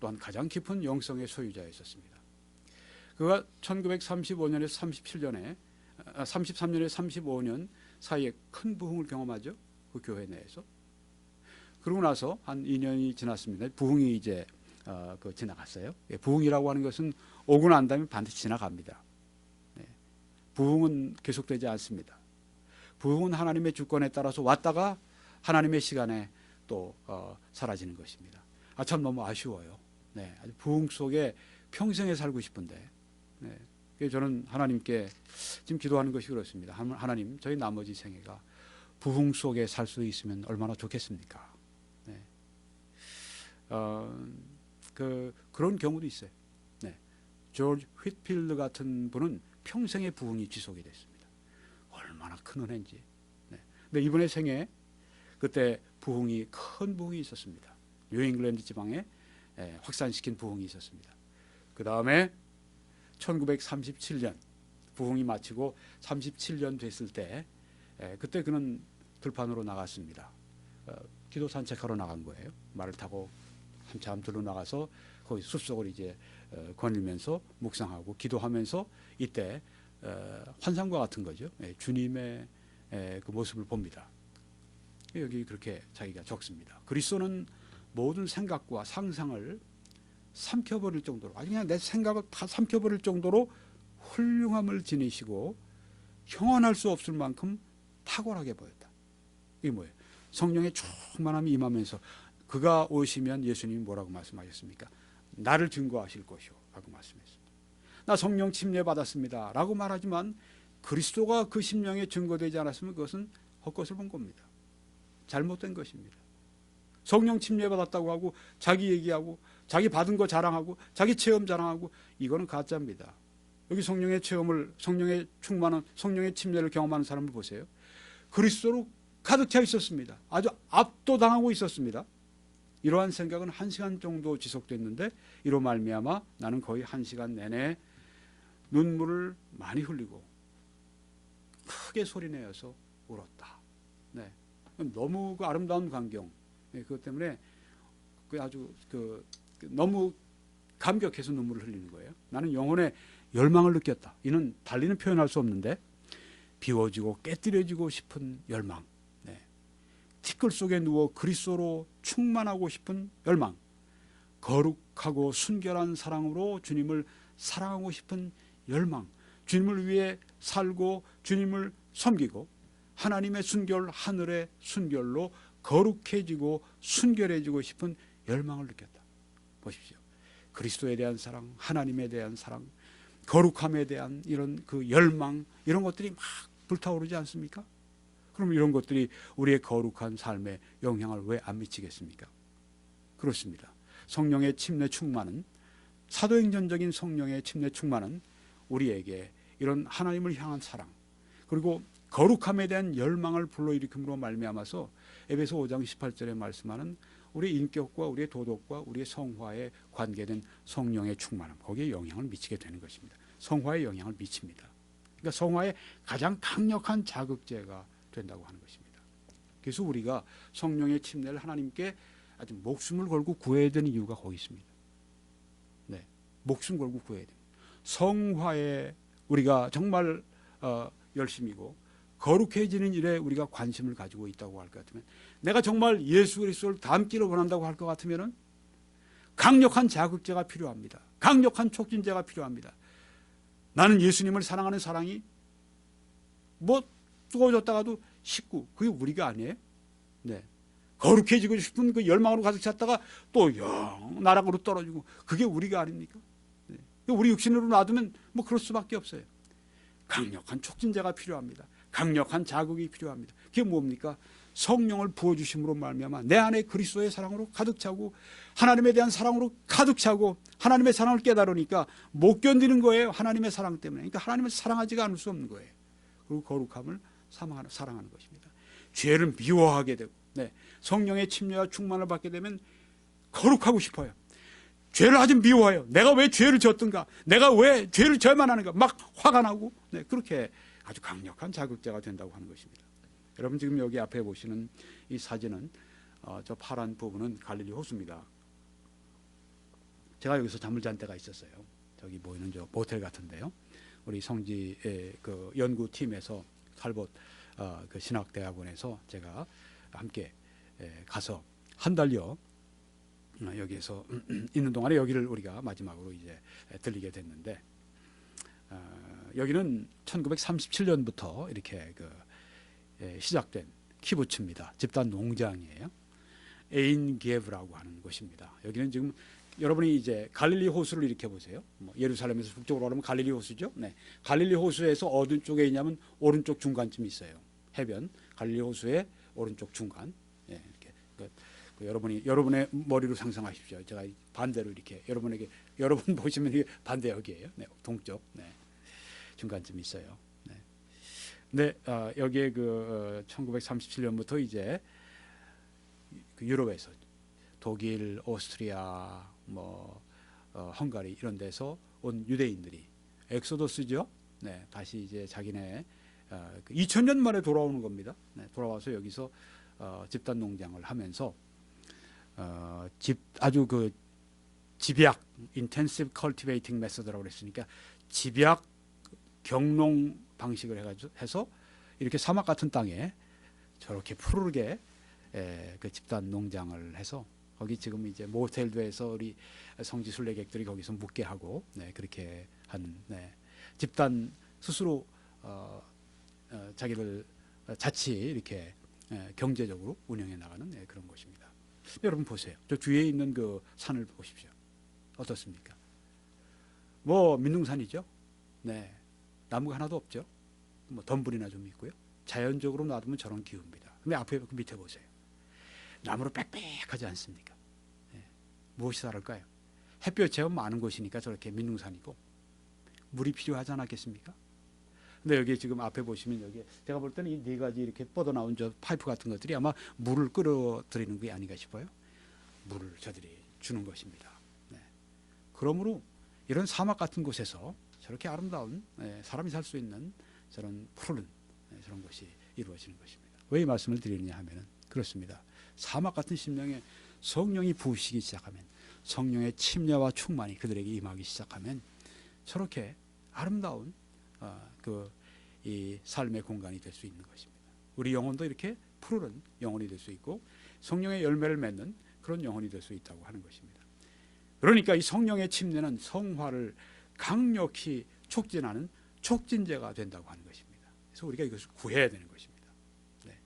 또한 가장 깊은 영성의 소유자였습니다. 그가 1935년에서 33년에서 35년 사이에 큰 부흥을 경험하죠. 그 교회 내에서. 그러고 나서 한 2년이 지났습니다. 부흥이 이제 지나갔어요. 부흥이라고 하는 것은 오고 난 다음에 반드시 지나갑니다. 부흥은 계속되지 않습니다. 부흥은 하나님의 주권에 따라서 왔다가 하나님의 시간에 또 사라지는 것입니다. 참 너무 아쉬워요. 네, 부흥 속에 평생에 살고 싶은데, 네, 저는 하나님께 지금 기도하는 것이 그렇습니다. 하나님, 저희 나머지 생애가 부흥 속에 살 수 있으면 얼마나 좋겠습니까? 네. 그런 경우도 있어요. 네. 조지 휘트필드 같은 분은 평생의 부흥이 지속이 됐습니다. 얼마나 큰 은혜인지. 네. 근데 이번에 생에 그때 부흥이, 큰 부흥이 있었습니다. 뉴잉글랜드 지방에 확산시킨 부흥이 있었습니다. 그 다음에 1937년 부흥이 마치고 37년 됐을 때 그때 그는 들판으로 나갔습니다. 기도 산책하러 나간 거예요. 말을 타고 한참 들로 나가서 거기 숲속을 이제 거닐면서 묵상하고 기도하면서 이때 환상과 같은 거죠. 주님의 그 모습을 봅니다. 여기 그렇게 자기가 적습니다. 그리스도는 모든 생각과 상상을 삼켜버릴 정도로, 아주 그냥 내 생각을 다 삼켜버릴 정도로 훌륭함을 지니시고 형언할 수 없을 만큼 탁월하게 보였다. 이게 뭐예요? 성령의 충만함이 임하면서 그가 오시면 예수님이 뭐라고 말씀하셨습니까? 나를 증거하실 것이요 라고 말씀했습니다. 나 성령 침례 받았습니다 라고 말하지만 그리스도가 그 심령에 증거되지 않았으면 그것은 헛것을 본 겁니다. 잘못된 것입니다. 성령 침례 받았다고 하고 자기 얘기하고 자기 받은 거 자랑하고 자기 체험 자랑하고 이거는 가짜입니다. 여기 성령의 체험을, 성령의 충만한, 성령의 침례를 경험하는 사람을 보세요. 그리스도로 가득 차 있었습니다. 아주 압도당하고 있었습니다. 이러한 생각은 1시간 정도 지속됐는데 이로 말미암아 나는 거의 1시간 내내 눈물을 많이 흘리고 크게 소리내어서 울었다. 네. 너무 그 아름다운 광경, 그것 때문에 아주 너무 감격해서 눈물을 흘리는 거예요. 나는 영혼의 열망을 느꼈다. 이는 달리는 표현할 수 없는데 비워지고 깨뜨려지고 싶은 열망, 네. 티끌 속에 누워 그리스도로 충만하고 싶은 열망, 거룩하고 순결한 사랑으로 주님을 사랑하고 싶은 열망, 주님을 위해 살고 주님을 섬기고 하나님의 순결, 하늘의 순결로 거룩해지고 순결해지고 싶은 열망을 느꼈다. 보십시오. 그리스도에 대한 사랑, 하나님에 대한 사랑, 거룩함에 대한 이런 그 열망, 이런 것들이 막 불타오르지 않습니까? 그럼 이런 것들이 우리의 거룩한 삶에 영향을 왜 안 미치겠습니까? 그렇습니다. 성령의 침례 충만은, 사도행전적인 성령의 침례 충만은 우리에게 이런 하나님을 향한 사랑, 그리고 거룩함에 대한 열망을 불러일으킴으로 말미암아서 에베소 5장 18절에 말씀하는 우리의 인격과 우리의 도덕과 우리의 성화에 관계된 성령의 충만함, 거기에 영향을 미치게 되는 것입니다. 성화에 영향을 미칩니다. 그러니까 성화의 가장 강력한 자극제가 된다고 하는 것입니다. 그래서 우리가 성령의 침례를 하나님께 아주 목숨을 걸고 구해야 되는 이유가 거기 있습니다. 네, 목숨 걸고 구해야 됩니다. 성화에 우리가 정말 열심이고 거룩해지는 일에 우리가 관심을 가지고 있다고 할 것 같으면, 내가 정말 예수 그리스도를 닮기를 원한다고 할 것 같으면 강력한 자극제가 필요합니다. 강력한 촉진제가 필요합니다. 나는 예수님을 사랑하는 사랑이 뭐 뜨거워졌다가도 식고, 그게 우리가 아니에요. 네. 거룩해지고 싶은 그 열망으로 가득 찼다가 또 영 나락으로 떨어지고, 그게 우리가 아닙니까? 네. 우리 육신으로 놔두면 뭐 그럴 수밖에 없어요. 강력한 촉진제가 필요합니다. 강력한 자극이 필요합니다. 그게 뭡니까? 성령을 부어주심으로 말미암아 내 안에 그리스도의 사랑으로 가득 차고 하나님에 대한 사랑으로 가득 차고 하나님의 사랑을 깨달으니까 못 견디는 거예요. 하나님의 사랑 때문에. 그러니까 하나님을 사랑하지가 않을 수 없는 거예요. 그리고 거룩함을 사랑하는 것입니다. 죄를 미워하게 되고, 네, 성령의 침례와 충만을 받게 되면 거룩하고 싶어요. 죄를 아주 미워해요. 내가 왜 죄를 졌던가, 내가 왜 죄를 져야만 하는가, 막 화가 나고, 네, 그렇게 아주 강력한 자극제가 된다고 하는 것입니다. 여러분 지금 여기 앞에 보시는 이 사진은 저 파란 부분은 갈릴리 호수입니다. 제가 여기서 잠을 잔 때가 있었어요. 저기 보이는 저 모텔 같은데요. 우리 성지의 그 연구팀에서 칼봇 그 신학대학원에서 제가 함께 가서 한 달여 여기에서 있는 동안에 여기를 우리가 마지막으로 이제 들리게 됐는데, 여기는 1937년부터 이렇게 시작된 키부츠입니다. 집단 농장이에요. 에인게브라고 하는 곳입니다. 여기는 지금 여러분이 이제 갈릴리 호수를 이렇게 보세요. 뭐 예루살렘에서 북쪽으로 가면 갈릴리 호수죠. 네. 갈릴리 호수에서 어느 쪽에 있냐면 오른쪽 중간쯤 있어요. 해변 갈릴리 호수의 오른쪽 중간. 예, 이렇게 여러분의 머리로 상상하십시오. 제가 반대로 이렇게 여러분 보시면 이게 반대 여기에요. 네, 동쪽. 네. 중간쯤 있어요. 네. 근데 여기에 1937년부터 이제 그 유럽에서 독일, 오스트리아, 헝가리 이런 데서 온 유대인들이 엑소더스죠. 네, 다시 이제 자기네 2000년 만에 돌아오는 겁니다. 네, 돌아와서 여기서 집단 농장을 하면서 아주 그 집약 intensive cultivating method라고 그랬으니까 집약 경농 방식을 해서 이렇게 사막 같은 땅에 저렇게 푸르게 그 집단 농장을 해서 거기 지금 이제 모텔도 해서 우리 성지 순례객들이 거기서 묵게 하고, 네, 그렇게 하는, 네, 집단 스스로 자기를 자치 이렇게 경제적으로 운영해 나가는, 네, 그런 곳입니다. 여러분 보세요. 저 뒤에 있는 그 산을 보십시오. 어떻습니까? 뭐 민둥산이죠. 네, 나무가 하나도 없죠. 뭐 덤불이나 좀 있고요. 자연적으로 놔두면 저런 기후입니다. 근데 앞에 그 밑에 보세요. 나무로 빽빽하지 않습니까? 네. 무엇이 다를까요? 햇볕 제법 많은 곳이니까 저렇게 민둥산이고, 물이 필요하지 않았겠습니까? 근데 여기 지금 앞에 보시면 여기 제가 볼 때는 이 네 가지 이렇게 뻗어 나온 저 파이프 같은 것들이 아마 물을 끌어들이는 게 아닌가 싶어요. 물을 저들이 주는 것입니다. 네. 그러므로 이런 사막 같은 곳에서 저렇게 아름다운 사람이 살 수 있는 저런 푸른 저런 것이 이루어지는 것입니다. 왜 이 말씀을 드리느냐 하면은 그렇습니다. 사막 같은 심령에 성령이 부으시기 시작하면, 성령의 침례와 충만이 그들에게 임하기 시작하면 저렇게 아름다운 이 삶의 공간이 될 수 있는 것입니다. 우리 영혼도 이렇게 푸르른 영혼이 될 수 있고 성령의 열매를 맺는 그런 영혼이 될 수 있다고 하는 것입니다. 그러니까 이 성령의 침례는 성화를 강력히 촉진하는 촉진제가 된다고 하는 것입니다. 그래서 우리가 이것을 구해야 되는 것입니다. 네.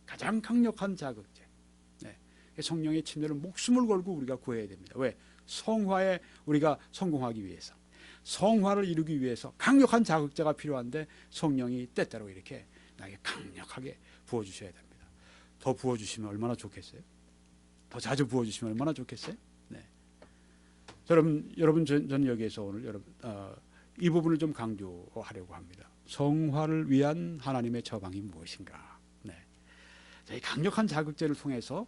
가장 강력한 자극제. 네. 성령의 침례를 목숨을 걸고 우리가 구해야 됩니다. 왜? 성화에 우리가 성공하기 위해서, 성화를 이루기 위해서 강력한 자극제가 필요한데 성령이 때때로 이렇게 나에게 강력하게 부어주셔야 됩니다. 더 부어주시면 얼마나 좋겠어요? 더 자주 부어주시면 얼마나 좋겠어요? 네. 여러분 전 여기에서 오늘 이 부분을 좀 강조하려고 합니다. 성화를 위한 하나님의 처방이 무엇인가? 네. 이 강력한 자극제를 통해서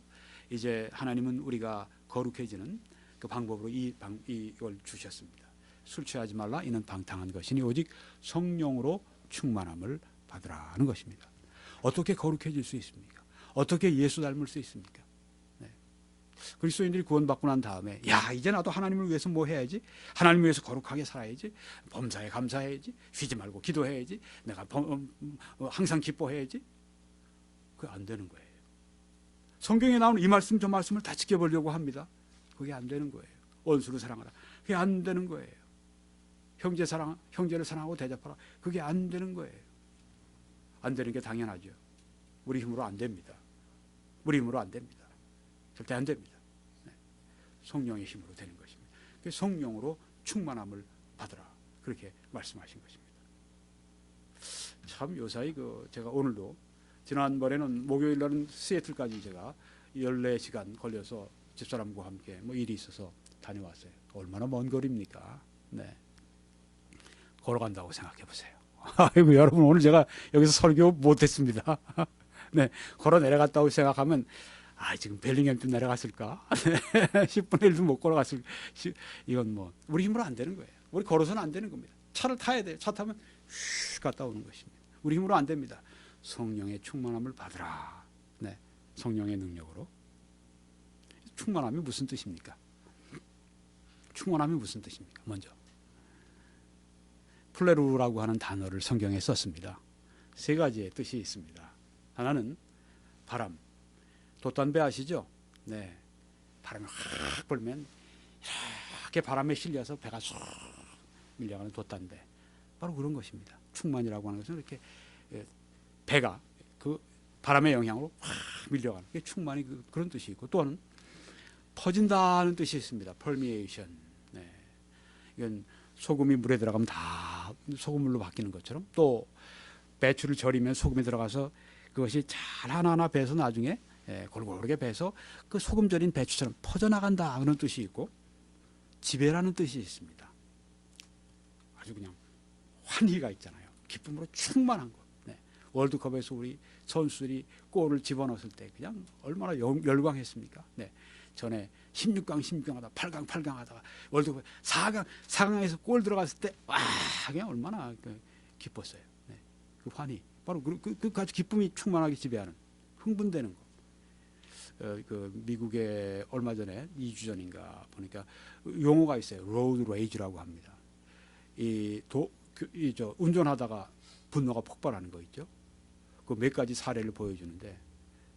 이제 하나님은 우리가 거룩해지는 그 방법으로 이걸 주셨습니다. 술 취하지 말라, 이는 방탕한 것이니 오직 성령으로 충만함을 받으라는 것입니다. 어떻게 거룩해질 수 있습니까? 어떻게 예수 닮을 수 있습니까? 네. 그리스도인들이 구원받고 난 다음에 야, 이제 나도 하나님을 위해서 뭐 해야지? 하나님을 위해서 거룩하게 살아야지. 범사에 감사해야지. 쉬지 말고 기도해야지. 내가 항상 기뻐해야지. 그게 안 되는 거예요. 성경에 나오는 이 말씀 저 말씀을 다 지켜보려고 합니다. 그게 안 되는 거예요. 원수를 사랑하라. 그게 안 되는 거예요. 형제를 사랑하고 대접하라. 그게 안 되는 거예요. 안 되는 게 당연하죠. 우리 힘으로 안 됩니다. 우리 힘으로 안 됩니다. 절대 안 됩니다. 네. 성령의 힘으로 되는 것입니다. 성령으로 충만함을 받으라. 그렇게 말씀하신 것입니다. 참 요사이 제가 오늘도 지난번에는 목요일 날은 시애틀까지 제가 14시간 걸려서 집사람과 함께 일이 있어서 다녀왔어요. 얼마나 먼 거리입니까? 네. 걸어간다고 생각해 보세요. 아이고, 여러분, 오늘 제가 여기서 설교 못했습니다. 네. 걸어 내려갔다고 생각하면, 지금 벨링햄쯤 내려갔을까? 10분의 1도 못 걸어갔을, 이건 우리 힘으로 안 되는 거예요. 우리 걸어서는 안 되는 겁니다. 차를 타야 돼요. 차 타면 슉 갔다 오는 것입니다. 우리 힘으로 안 됩니다. 성령의 충만함을 받으라. 네. 성령의 능력으로. 충만함이 무슨 뜻입니까? 충만함이 무슨 뜻입니까? 먼저 플레루라고 하는 단어를 성경에 썼습니다. 세 가지의 뜻이 있습니다. 하나는 바람, 돛단배 아시죠? 네, 바람이 확 불면 이렇게 바람에 실려서 배가 쑥 밀려가는 돛단배, 바로 그런 것입니다. 충만이라고 하는 것은 이렇게 배가 그 바람의 영향으로 확 밀려가는 게 충만이 그런 뜻이 있고, 또는 퍼진다는 뜻이 있습니다. permeation. 네. 이건 소금이 물에 들어가면 다 소금물로 바뀌는 것처럼, 또 배추를 절이면 소금이 들어가서 그것이 잘 하나하나 배서 나중에 골고루게 배서 그 소금 절인 배추처럼 퍼져나간다 그런 뜻이 있고, 지배라는 뜻이 있습니다. 아주 그냥 환희가 있잖아요. 기쁨으로 충만한 것. 네. 월드컵에서 우리 선수들이 골을 집어넣었을 때 그냥 얼마나 열광했습니까? 네. 전에 16강 하다가 8강 하다가 월드컵 4강에서 골 들어갔을 때 그냥 얼마나 기뻤어요. 네. 그 환희, 바로 아주 기쁨이 충만하게 지배하는, 흥분되는 거. 미국에 얼마 전에 2주 전인가 보니까 용어가 있어요. 로드 레이지라고 합니다. 운전하다가 분노가 폭발하는 거 있죠. 그 몇 가지 사례를 보여주는데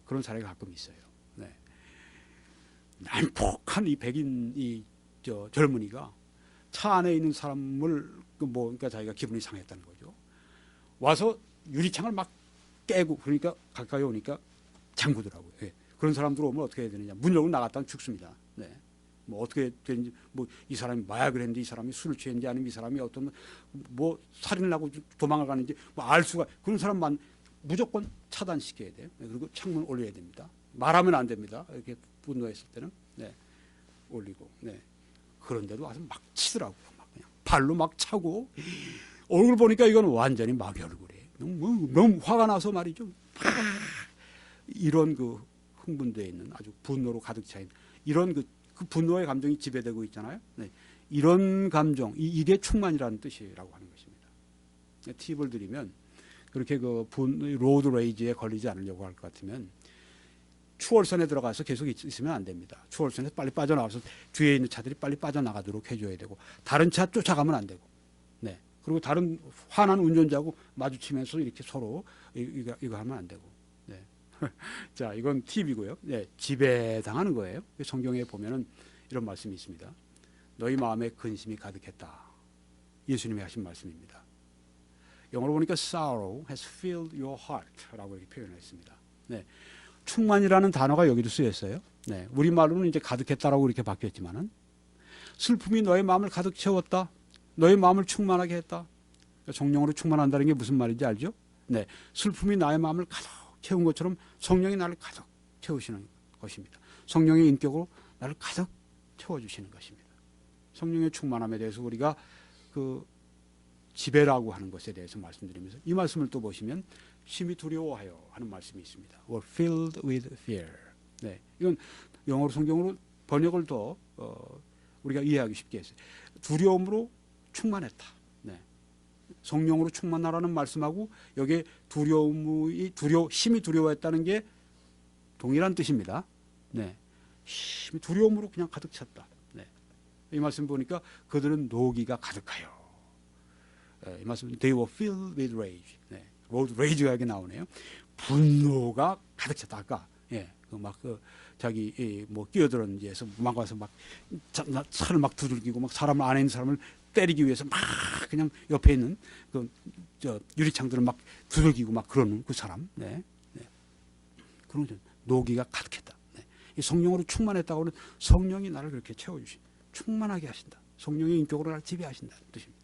그런 사례가 가끔 있어요. 네. 난폭한 이 백인 젊은이가 차 안에 있는 사람을 그러니까 자기가 기분이 상했다는 거죠. 와서 유리창을 막 깨고, 그러니까 가까이 오니까 잠그더라고요. 네. 그런 사람들 오면 어떻게 해야 되느냐? 문 열고 나갔다면 죽습니다. 네. 어떻게 되는지, 이 사람이 마약을 했는지, 이 사람이 술을 취했는지, 아니면 이 사람이 어떤 살인을 하고 도망을 가는지 알 수가, 그런 사람만 무조건 차단시켜야 돼요. 네. 그리고 창문 올려야 됩니다. 말하면 안 됩니다. 이렇게 분노했을 때는. 네. 올리고. 네. 그런데도 와서 막 치더라고요. 막 그냥 발로 막 차고 얼굴 보니까 이건 완전히 마귀 얼굴이에요. 너무 화가 나서 말이죠. 이런 그 흥분되어 있는 아주 분노로 가득 차 있는 이런 그 분노의 감정이 지배되고 있잖아요. 네. 이런 감정, 이게 충만이라는 뜻이라고 하는 것입니다. 팁을 드리면 그렇게 그 로드 레이지에 걸리지 않으려고 할 것 같으면 추월선에 들어가서 계속 있으면 안 됩니다. 추월선에서 빨리 빠져나와서 뒤에 있는 차들이 빨리 빠져나가도록 해줘야 되고 다른 차 쫓아가면 안 되고, 네. 그리고 다른 화난 운전자하고 마주치면서 이렇게 서로 이거 하면 안 되고, 네. 자, 이건 팁이고요. 네, 지배당하는 거예요. 성경에 보면은 이런 말씀이 있습니다. 너희 마음에 근심이 가득했다. 예수님이 하신 말씀입니다. 영어로 보니까 sorrow has filled your heart라고 이렇게 표현했습니다. 네. 충만이라는 단어가 여기도 쓰였어요. 네. 우리말로는 이제 가득했다라고 이렇게 바뀌었지만은 슬픔이 너의 마음을 가득 채웠다. 너의 마음을 충만하게 했다. 성령으로 충만한다는 게 무슨 말인지 알죠? 네. 슬픔이 나의 마음을 가득 채운 것처럼 성령이 나를 가득 채우시는 것입니다. 성령의 인격으로 나를 가득 채워주시는 것입니다. 성령의 충만함에 대해서 우리가 그 지배라고 하는 것에 대해서 말씀드리면서 이 말씀을 또 보시면 심히 두려워하여 하는 말씀이 있습니다. were filled with fear. 네, 이건 영어로 성경으로 번역을 더 우리가 이해하기 쉽게 했어요. 두려움으로 충만했다. 네. 성령으로 충만하라는 말씀하고 여기에 심히 두려워했다는 게 동일한 뜻입니다. 네. 심히 두려움으로 그냥 가득 찼다. 네. 이 말씀 보니까 그들은 노기가 가득하여. 이 말씀 they were filled with rage. 네. road rage가 여기 나오네요. 분노가 가득 찼다. 아까 예, 자기 뭐 끼어들었는지 해서 막 와서 막 차를 막 두들기고 막 사람을 안에 있는 사람을 때리기 위해서 막 그냥 옆에 있는 유리창들을 막 두들기고 막 그러는 그 사람. 네. 네. 그런 노기가 가득했다. 네. 이 성령으로 충만했다고 하는 성령이 나를 그렇게 채워주신 충만하게 하신다. 성령의 인격으로 나를 지배하신다는 뜻입니다.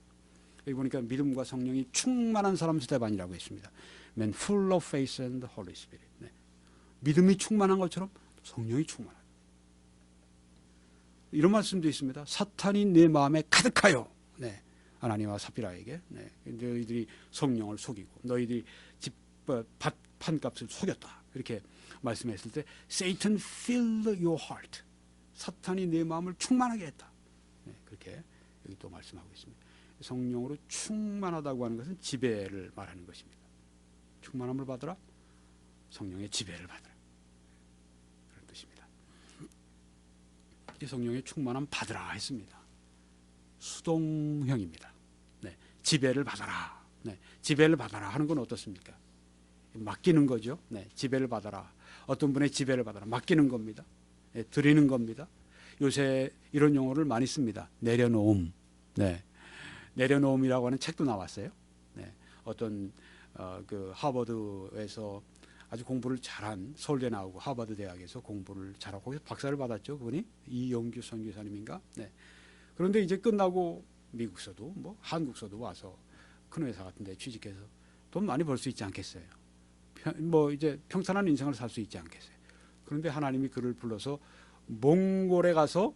여기 보니까 믿음과 성령이 충만한 사람 스테반이라고 했습니다. Man full of faith and Holy Spirit. 네. 믿음이 충만한 것처럼 성령이 충만하다. 이런 말씀도 있습니다. 사탄이 내 마음에 가득하여. 네. 아나니와 삽비라에게 네. 너희들이 성령을 속이고 너희들이 판값을 속였다. 이렇게 말씀했을 때 Satan filled your heart. 사탄이 내 마음을 충만하게 했다. 네. 그렇게 여기 또 말씀하고 있습니다. 성령으로 충만하다고 하는 것은 지배를 말하는 것입니다. 충만함을 받으라. 성령의 지배를 받으라. 그런 뜻입니다. 이 성령의 충만함 받으라 했습니다. 수동형입니다. 네. 지배를 받아라. 네. 지배를 받아라 하는 건 어떻습니까? 맡기는 거죠. 네. 지배를 받아라. 어떤 분의 지배를 받아라. 맡기는 겁니다. 네. 드리는 겁니다. 요새 이런 용어를 많이 씁니다. 내려놓음. 네. 내려놓음이라고 하는 책도 나왔어요. 네. 어떤 그 하버드에서 아주 공부를 잘한 서울대 나오고 하버드 대학에서 공부를 잘하고 거기서 박사를 받았죠. 그분이 이용규 선교사님인가. 네. 그런데 이제 끝나고 미국서도 뭐 한국서도 와서 큰 회사 같은데 취직해서 돈 많이 벌 수 있지 않겠어요. 뭐 이제 평탄한 인생을 살 수 있지 않겠어요. 그런데 하나님이 그를 불러서 몽골에 가서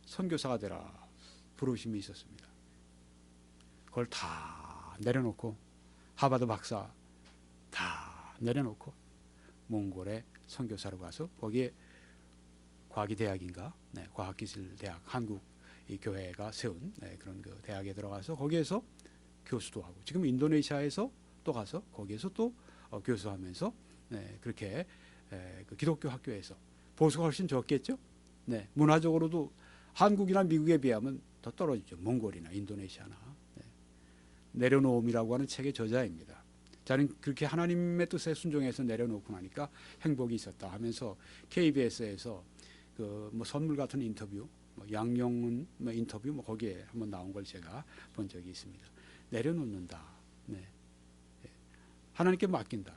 선교사가 되라 부르심이 있었습니다. 그걸 다 내려놓고 하버드 박사 다 내려놓고 몽골에 선교사로 가서 거기에 과기대학인가 네, 과학기술대학 한국 이 교회가 세운 네, 그런 그 대학에 들어가서 거기에서 교수도 하고 지금 인도네시아에서 또 가서 거기에서 또 교수하면서 네, 그렇게 그 기독교 학교에서 보수가 훨씬 적겠죠. 네, 문화적으로도 한국이나 미국에 비하면 더 떨어지죠. 몽골이나 인도네시아나. 네. 내려놓음이라고 하는 책의 저자입니다. 자는 그렇게 하나님의 뜻에 순종해서 내려놓고 나니까 행복이 있었다 하면서 KBS에서 그 뭐 선물 같은 인터뷰, 뭐 양영은 뭐 인터뷰 뭐 거기에 한번 나온 걸 제가 본 적이 있습니다. 내려놓는다. 네. 하나님께 맡긴다.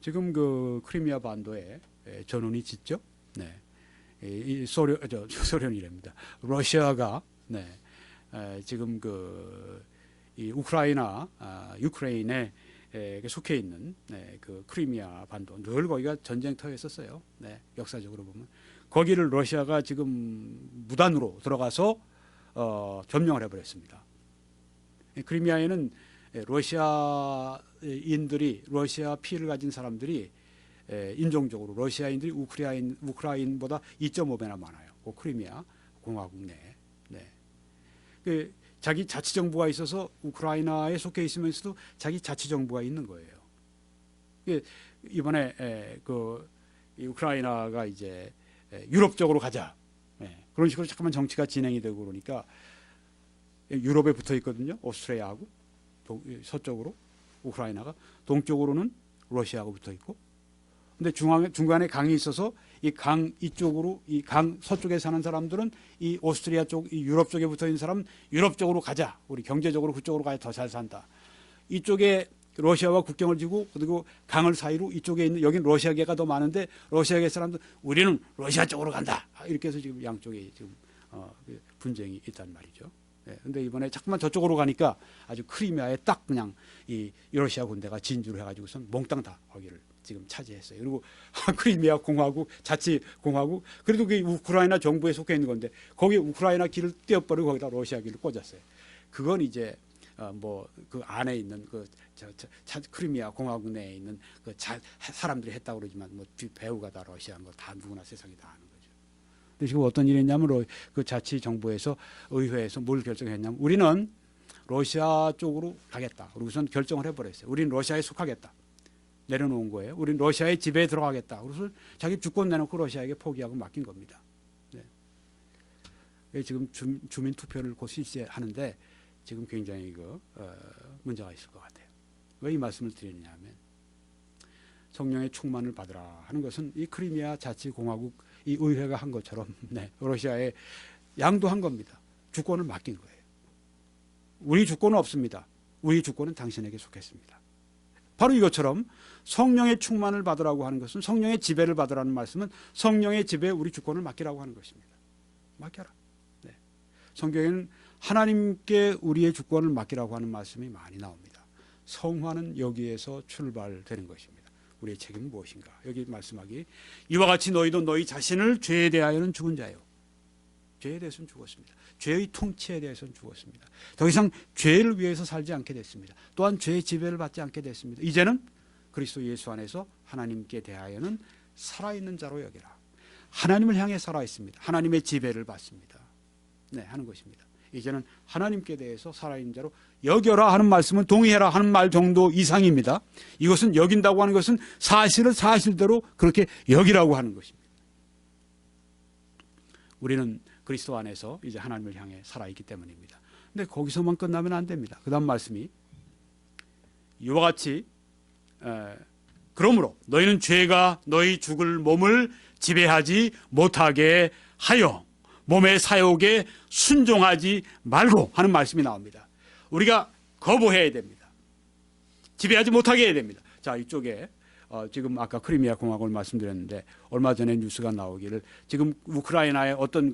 지금 그 크리미아 반도에 전운이 짙죠. 네. 이 소련이랍니다. 러시아가 네. 지금 이 우크라이나 유크레인에 속해 있는 그 크리미아 반도 늘 거기가 전쟁터였었어요. 네, 역사적으로 보면 거기를 러시아가 지금 무단으로 들어가서 점령을 해버렸습니다. 크리미아에는 러시아인들이 러시아 피를 가진 사람들이 인종적으로 러시아인들이 우크라이나보다 2.5배나 많아요. 그 크리미아 공화국 내에. 네. 그 자기 자치정부가 있어서 우크라이나에 속해 있으면서도 자기 자치정부가 있는 거예요. 이번에 이 우크라이나가 이제 유럽 쪽으로 가자. 그런 식으로 잠깐만 정치가 진행이 되고 그러니까 유럽에 붙어 있거든요. 오스트리아하고 서쪽으로 우크라이나가, 동쪽으로는 러시아하고 붙어 있고, 근데 중간에 강이 있어서 이 강 이쪽으로, 이 강 서쪽에 사는 사람들은 이 오스트리아 쪽, 이 유럽 쪽에 붙어 있는 사람은 유럽 쪽으로 가자. 우리 경제적으로 그쪽으로 가야 더 잘 산다. 이쪽에 러시아와 국경을 지고, 그리고 강을 사이로 이쪽에 있는, 여긴 러시아계가 더 많은데 러시아계 사람들 우리는 러시아 쪽으로 간다. 이렇게 해서 지금 양쪽에 지금 분쟁이 있단 말이죠. 근데 이번에 자꾸만 저쪽으로 가니까 아주 크리미아에 딱 그냥 이 러시아 군대가 진주를 해가지고선 몽땅 다 거기를 지금 차지했어요. 그리고 크리미아 공화국, 자치 공화국, 그래도 그 우크라이나 정부에 속해 있는 건데 거기 우크라이나 길을 떼어버리고 거기다 러시아 길을 꽂았어요. 그건 이제 뭐 그 안에 있는 크리미아 공화국 내에 있는 사람들이 했다고 그러지만 뭐 배우가 다 러시아 뭐 다 누구나 세상에 다 아는 거죠. 근데 지금 어떤 일이 있냐면 그 자치 정부에서 의회에서 뭘 결정했냐면 우리는 러시아 쪽으로 가겠다. 그러고선 결정을 해버렸어요. 우리는 러시아에 속하겠다. 내려놓은 거예요. 우리는 러시아의 지배에 들어가겠다. 그래서 자기 주권 내놓고 러시아에게 포기하고 맡긴 겁니다. 네. 지금 주민 투표를 곧 실시하는데 지금 굉장히 문제가 있을 것 같아요. 왜 이 말씀을 드리느냐면 성령의 충만을 받으라 하는 것은 이 크리미아 자치공화국 이 의회가 한 것처럼 러시아에 양도한 겁니다. 주권을 맡긴 거예요. 우리 주권은 없습니다. 우리 주권은 당신에게 속했습니다. 바로 이것처럼 성령의 충만을 받으라고 하는 것은, 성령의 지배를 받으라는 말씀은 성령의 지배에 우리 주권을 맡기라고 하는 것입니다. 맡겨라. 네. 성경에는 하나님께 우리의 주권을 맡기라고 하는 말씀이 많이 나옵니다. 성화는 여기에서 출발되는 것입니다. 우리의 책임은 무엇인가? 여기 말씀하기, 이와 같이 너희도 너희 자신을 죄에 대하여는 죽은 자요. 죄에 대해서는 죽었습니다. 죄의 통치에 대해서는 죽었습니다. 더 이상 죄를 위해서 살지 않게 됐습니다. 또한 죄의 지배를 받지 않게 됐습니다. 이제는 그리스도 예수 안에서 하나님께 대하여는 살아있는 자로 여기라. 하나님을 향해 살아있습니다. 하나님의 지배를 받습니다. 네, 하는 것입니다. 이제는 하나님께 대해서 살아있는 자로 여겨라 하는 말씀은 동의해라 하는 말 정도 이상입니다. 이것은 여긴다고 하는 것은 사실을 사실대로 그렇게 여기라고 하는 것입니다. 우리는 그리스도 안에서 이제 하나님을 향해 살아있기 때문입니다. 근데 거기서만 끝나면 안 됩니다. 그 다음 말씀이 이와 같이 그러므로 너희는 죄가 너희 죽을 몸을 지배하지 못하게 하여 몸의 사욕에 순종하지 말고 하는 말씀이 나옵니다. 우리가 거부해야 됩니다. 지배하지 못하게 해야 됩니다. 자, 이쪽에 지금 아까 크리미아 공화국을 말씀드렸는데 얼마 전에 뉴스가 나오기를 지금 우크라이나의 어떤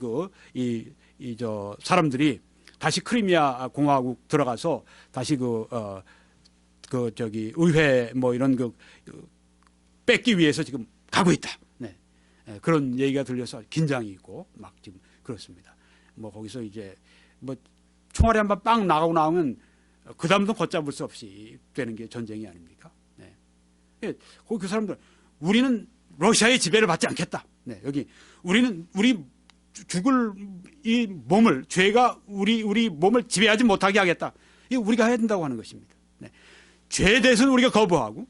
사람들이 다시 크리미아 공화국 들어가서 다시 의회 뭐 이런 뺏기 위해서 지금 가고 있다. 네. 그런 얘기가 들려서 긴장이 있고 막 지금 그렇습니다. 뭐 거기서 이제 뭐 총알이 한번 빵 나오면 그 다음도 걷잡을 수 없이 되는 게 전쟁이 아닙니까? 네. 거기 그 사람들 우리는 러시아의 지배를 받지 않겠다. 네. 여기 우리는 우리 죽을 이 몸을 죄가 우리 몸을 지배하지 못하게 하겠다. 이거 우리가 해야 된다고 하는 것입니다. 네. 죄에 대해서는 우리가 거부하고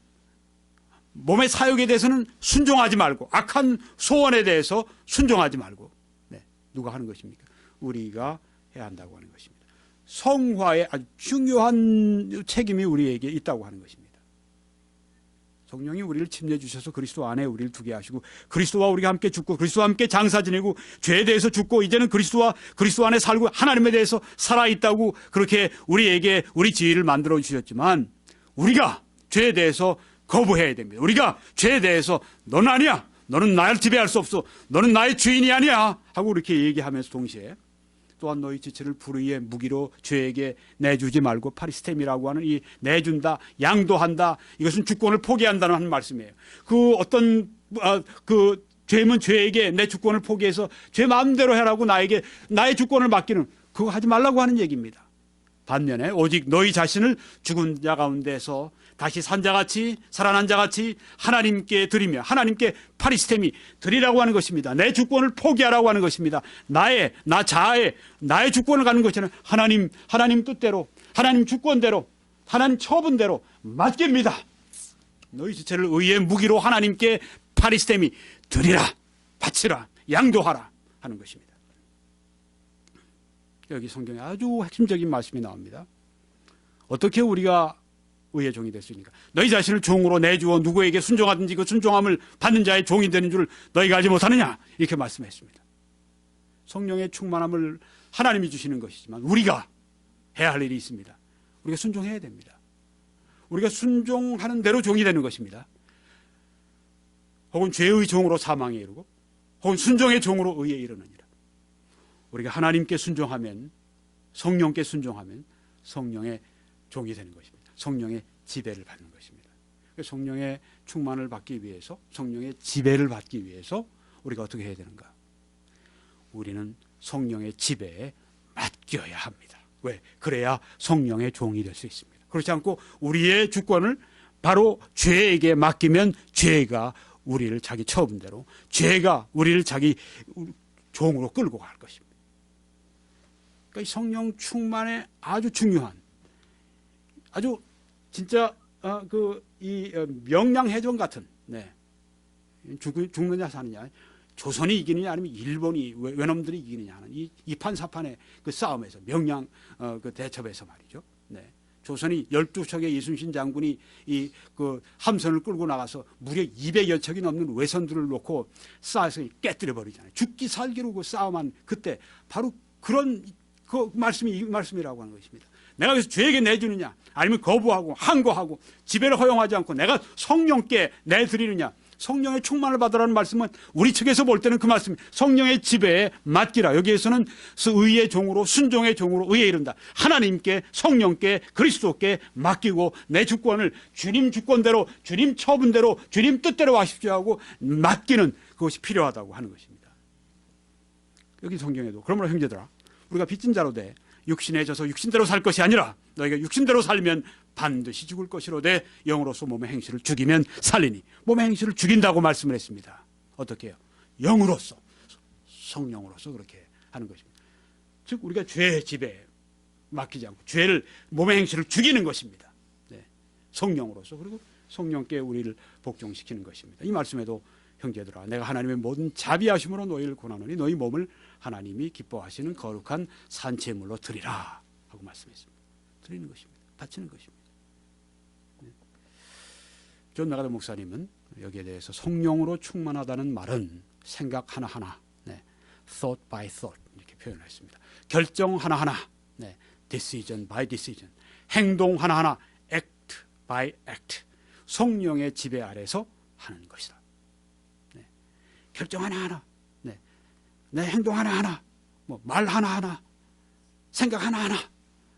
몸의 사욕에 대해서는 순종하지 말고 악한 소원에 대해서 순종하지 말고 누가 하는 것입니까? 우리가 해야 한다고 하는 것입니다. 성화의 아주 중요한 책임이 우리에게 있다고 하는 것입니다. 성령이 우리를 침례 주셔서 그리스도 안에 우리를 두게 하시고 그리스도와 우리가 함께 죽고 그리스도와 함께 장사 지내고 죄에 대해서 죽고 이제는 그리스도 안에 살고 하나님에 대해서 살아있다고 그렇게 우리에게 우리 지위를 만들어 주셨지만 우리가 죄에 대해서 거부해야 됩니다. 우리가 죄에 대해서 너는 아니야. 너는 나를 지배할 수 없어. 너는 나의 주인이 아니야. 하고 이렇게 얘기하면서 동시에 또한 너희 지체를 불의의 무기로 죄에게 내주지 말고 파리스템이라고 하는 이 내준다, 양도한다. 이것은 주권을 포기한다는 말씀이에요. 죄면 죄에게 내 주권을 포기해서 죄 마음대로 해라고 나에게 나의 주권을 맡기는 그거 하지 말라고 하는 얘기입니다. 반면에 오직 너희 자신을 죽은 자 가운데서 다시 산 자같이 살아난 자같이 하나님께 드리며 하나님께 파리스테미 드리라고 하는 것입니다. 내 주권을 포기하라고 하는 것입니다. 나 자아의 나의 주권을 갖는 것이 아니라 하나님 뜻대로, 하나님 주권대로, 하나님 처분대로 맡깁니다. 너희 지체를 의의 무기로 하나님께 파리스테미 드리라, 바치라, 양도하라 하는 것입니다. 여기 성경에 아주 핵심적인 말씀이 나옵니다. 어떻게 우리가 의의 종이 될 수 있습니까? 너희 자신을 종으로 내주어 누구에게 순종하든지 그 순종함을 받는 자의 종이 되는 줄 너희가 알지 못하느냐? 이렇게 말씀했습니다. 성령의 충만함을 하나님이 주시는 것이지만 우리가 해야 할 일이 있습니다. 우리가 순종해야 됩니다. 우리가 순종하는 대로 종이 되는 것입니다. 혹은 죄의 종으로 사망에 이르고 혹은 순종의 종으로 의에 이르느니라. 우리가 하나님께 순종하면, 성령께 순종하면 성령의 종이 되는 것입니다. 성령의 지배를 받는 것입니다. 성령의 충만을 받기 위해서, 성령의 지배를 받기 위해서 우리가 어떻게 해야 되는가? 우리는 성령의 지배에 맡겨야 합니다. 왜? 그래야 성령의 종이 될 수 있습니다. 그렇지 않고 우리의 주권을 바로 죄에게 맡기면 죄가 우리를 자기 처분대로, 죄가 우리를 자기 종으로 끌고 갈 것입니다. 그러니까 이 성령 충만의 아주 중요한, 아주 진짜 이 명량해전 같은, 죽느냐 사느냐, 조선이 이기느냐 아니면 일본이 외놈들이 이기느냐 하는 이 이판사판의 그 싸움에서, 명량 그 대첩에서 말이죠. 조선이 12척의 이순신 장군이 이 그 함선을 끌고 나가서 무려 200여 척이 넘는 외선들을 놓고 쌓아서 깨뜨려 버리잖아요. 죽기 살기로 그 싸움한 그때 바로 그런 그 말씀이 이 말씀이라고 하는 것입니다. 내가 그래서 죄에게 내주느냐 아니면 거부하고 항거하고 지배를 허용하지 않고 내가 성령께 내드리느냐, 성령의 충만을 받으라는 말씀은 우리 측에서 볼 때는 그 말씀, 성령의 지배에 맡기라. 여기에서는 의의 종으로, 순종의 종으로 의에 이른다. 하나님께, 성령께, 그리스도께 맡기고 내 주권을 주님 주권대로, 주님 처분대로, 주님 뜻대로 하십시오 하고 맡기는 그것이 필요하다고 하는 것입니다. 여기 성경에도 그러므로 형제들아, 우리가 빚진 자로 돼 육신에 져서 육신대로 살 것이 아니라 너희가 육신대로 살면 반드시 죽을 것이로되 영으로서 몸의 행실을 죽이면 살리니, 몸의 행실을 죽인다고 말씀을 했습니다. 어떻게 해요? 영으로서, 성령으로서 그렇게 하는 것입니다. 즉 우리가 죄의 지배에 맡기지 않고 죄를, 몸의 행실을 죽이는 것입니다. 성령으로서, 그리고 성령께 우리를 복종시키는 것입니다. 이 말씀에도 형제들아, 내가 하나님의 모든 자비하심으로 너희를 권하노니 너희 몸을 하나님이 기뻐하시는 거룩한 산제물로 드리라 하고 말씀했습니다. 드리는 것입니다. 바치는 것입니다. 존 나가다 목사님은 여기에 대해서 성령으로 충만하다는 말은 생각 하나하나, thought by thought 이렇게 표현했습니다. 결정 하나하나, decision by decision, 행동 하나하나, act by act, 성령의 지배 아래서 하는 것이다. 결정 하나하나, 내 행동 하나하나, 말 하나하나, 생각 하나하나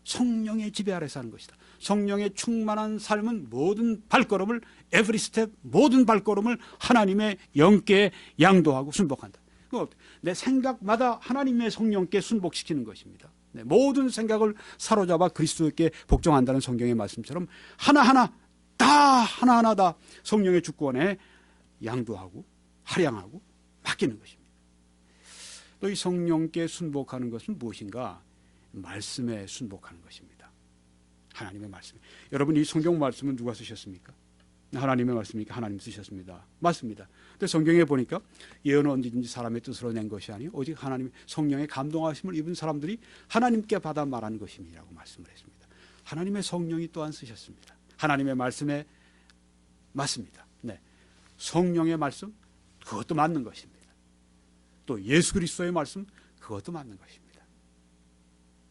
성령의 지배 아래서 하는 것이다. 성령의 충만한 삶은 모든 발걸음을, every step, 모든 발걸음을 하나님의 영께 양도하고 순복한다. 내 생각마다 하나님의 성령께 순복시키는 것입니다. 모든 생각을 사로잡아 그리스도께 복종한다는 성경의 말씀처럼 하나하나 다 성령의 주권에 양도하고 할양하고 맡기는 것입니다. 또 이 성령께 순복하는 것은 무엇인가? 말씀에 순복하는 것입니다. 하나님의 말씀. 여러분, 이 성경 말씀은 누가 쓰셨습니까? 하나님의 말씀이니까 하나님 쓰셨습니다. 맞습니다. 근데 성경에 보니까 예언은 언제든지 사람의 뜻으로 낸 것이 아니요 오직 하나님의 성령의 감동하심을 입은 사람들이 하나님께 받아 말하는 것임이라고 말씀을 했습니다. 하나님의 성령이 또한 쓰셨습니다. 하나님의 말씀에 맞습니다. 성령의 말씀, 그것도 맞는 것입니다. 또 예수 그리스도의 말씀, 그것도 맞는 것입니다.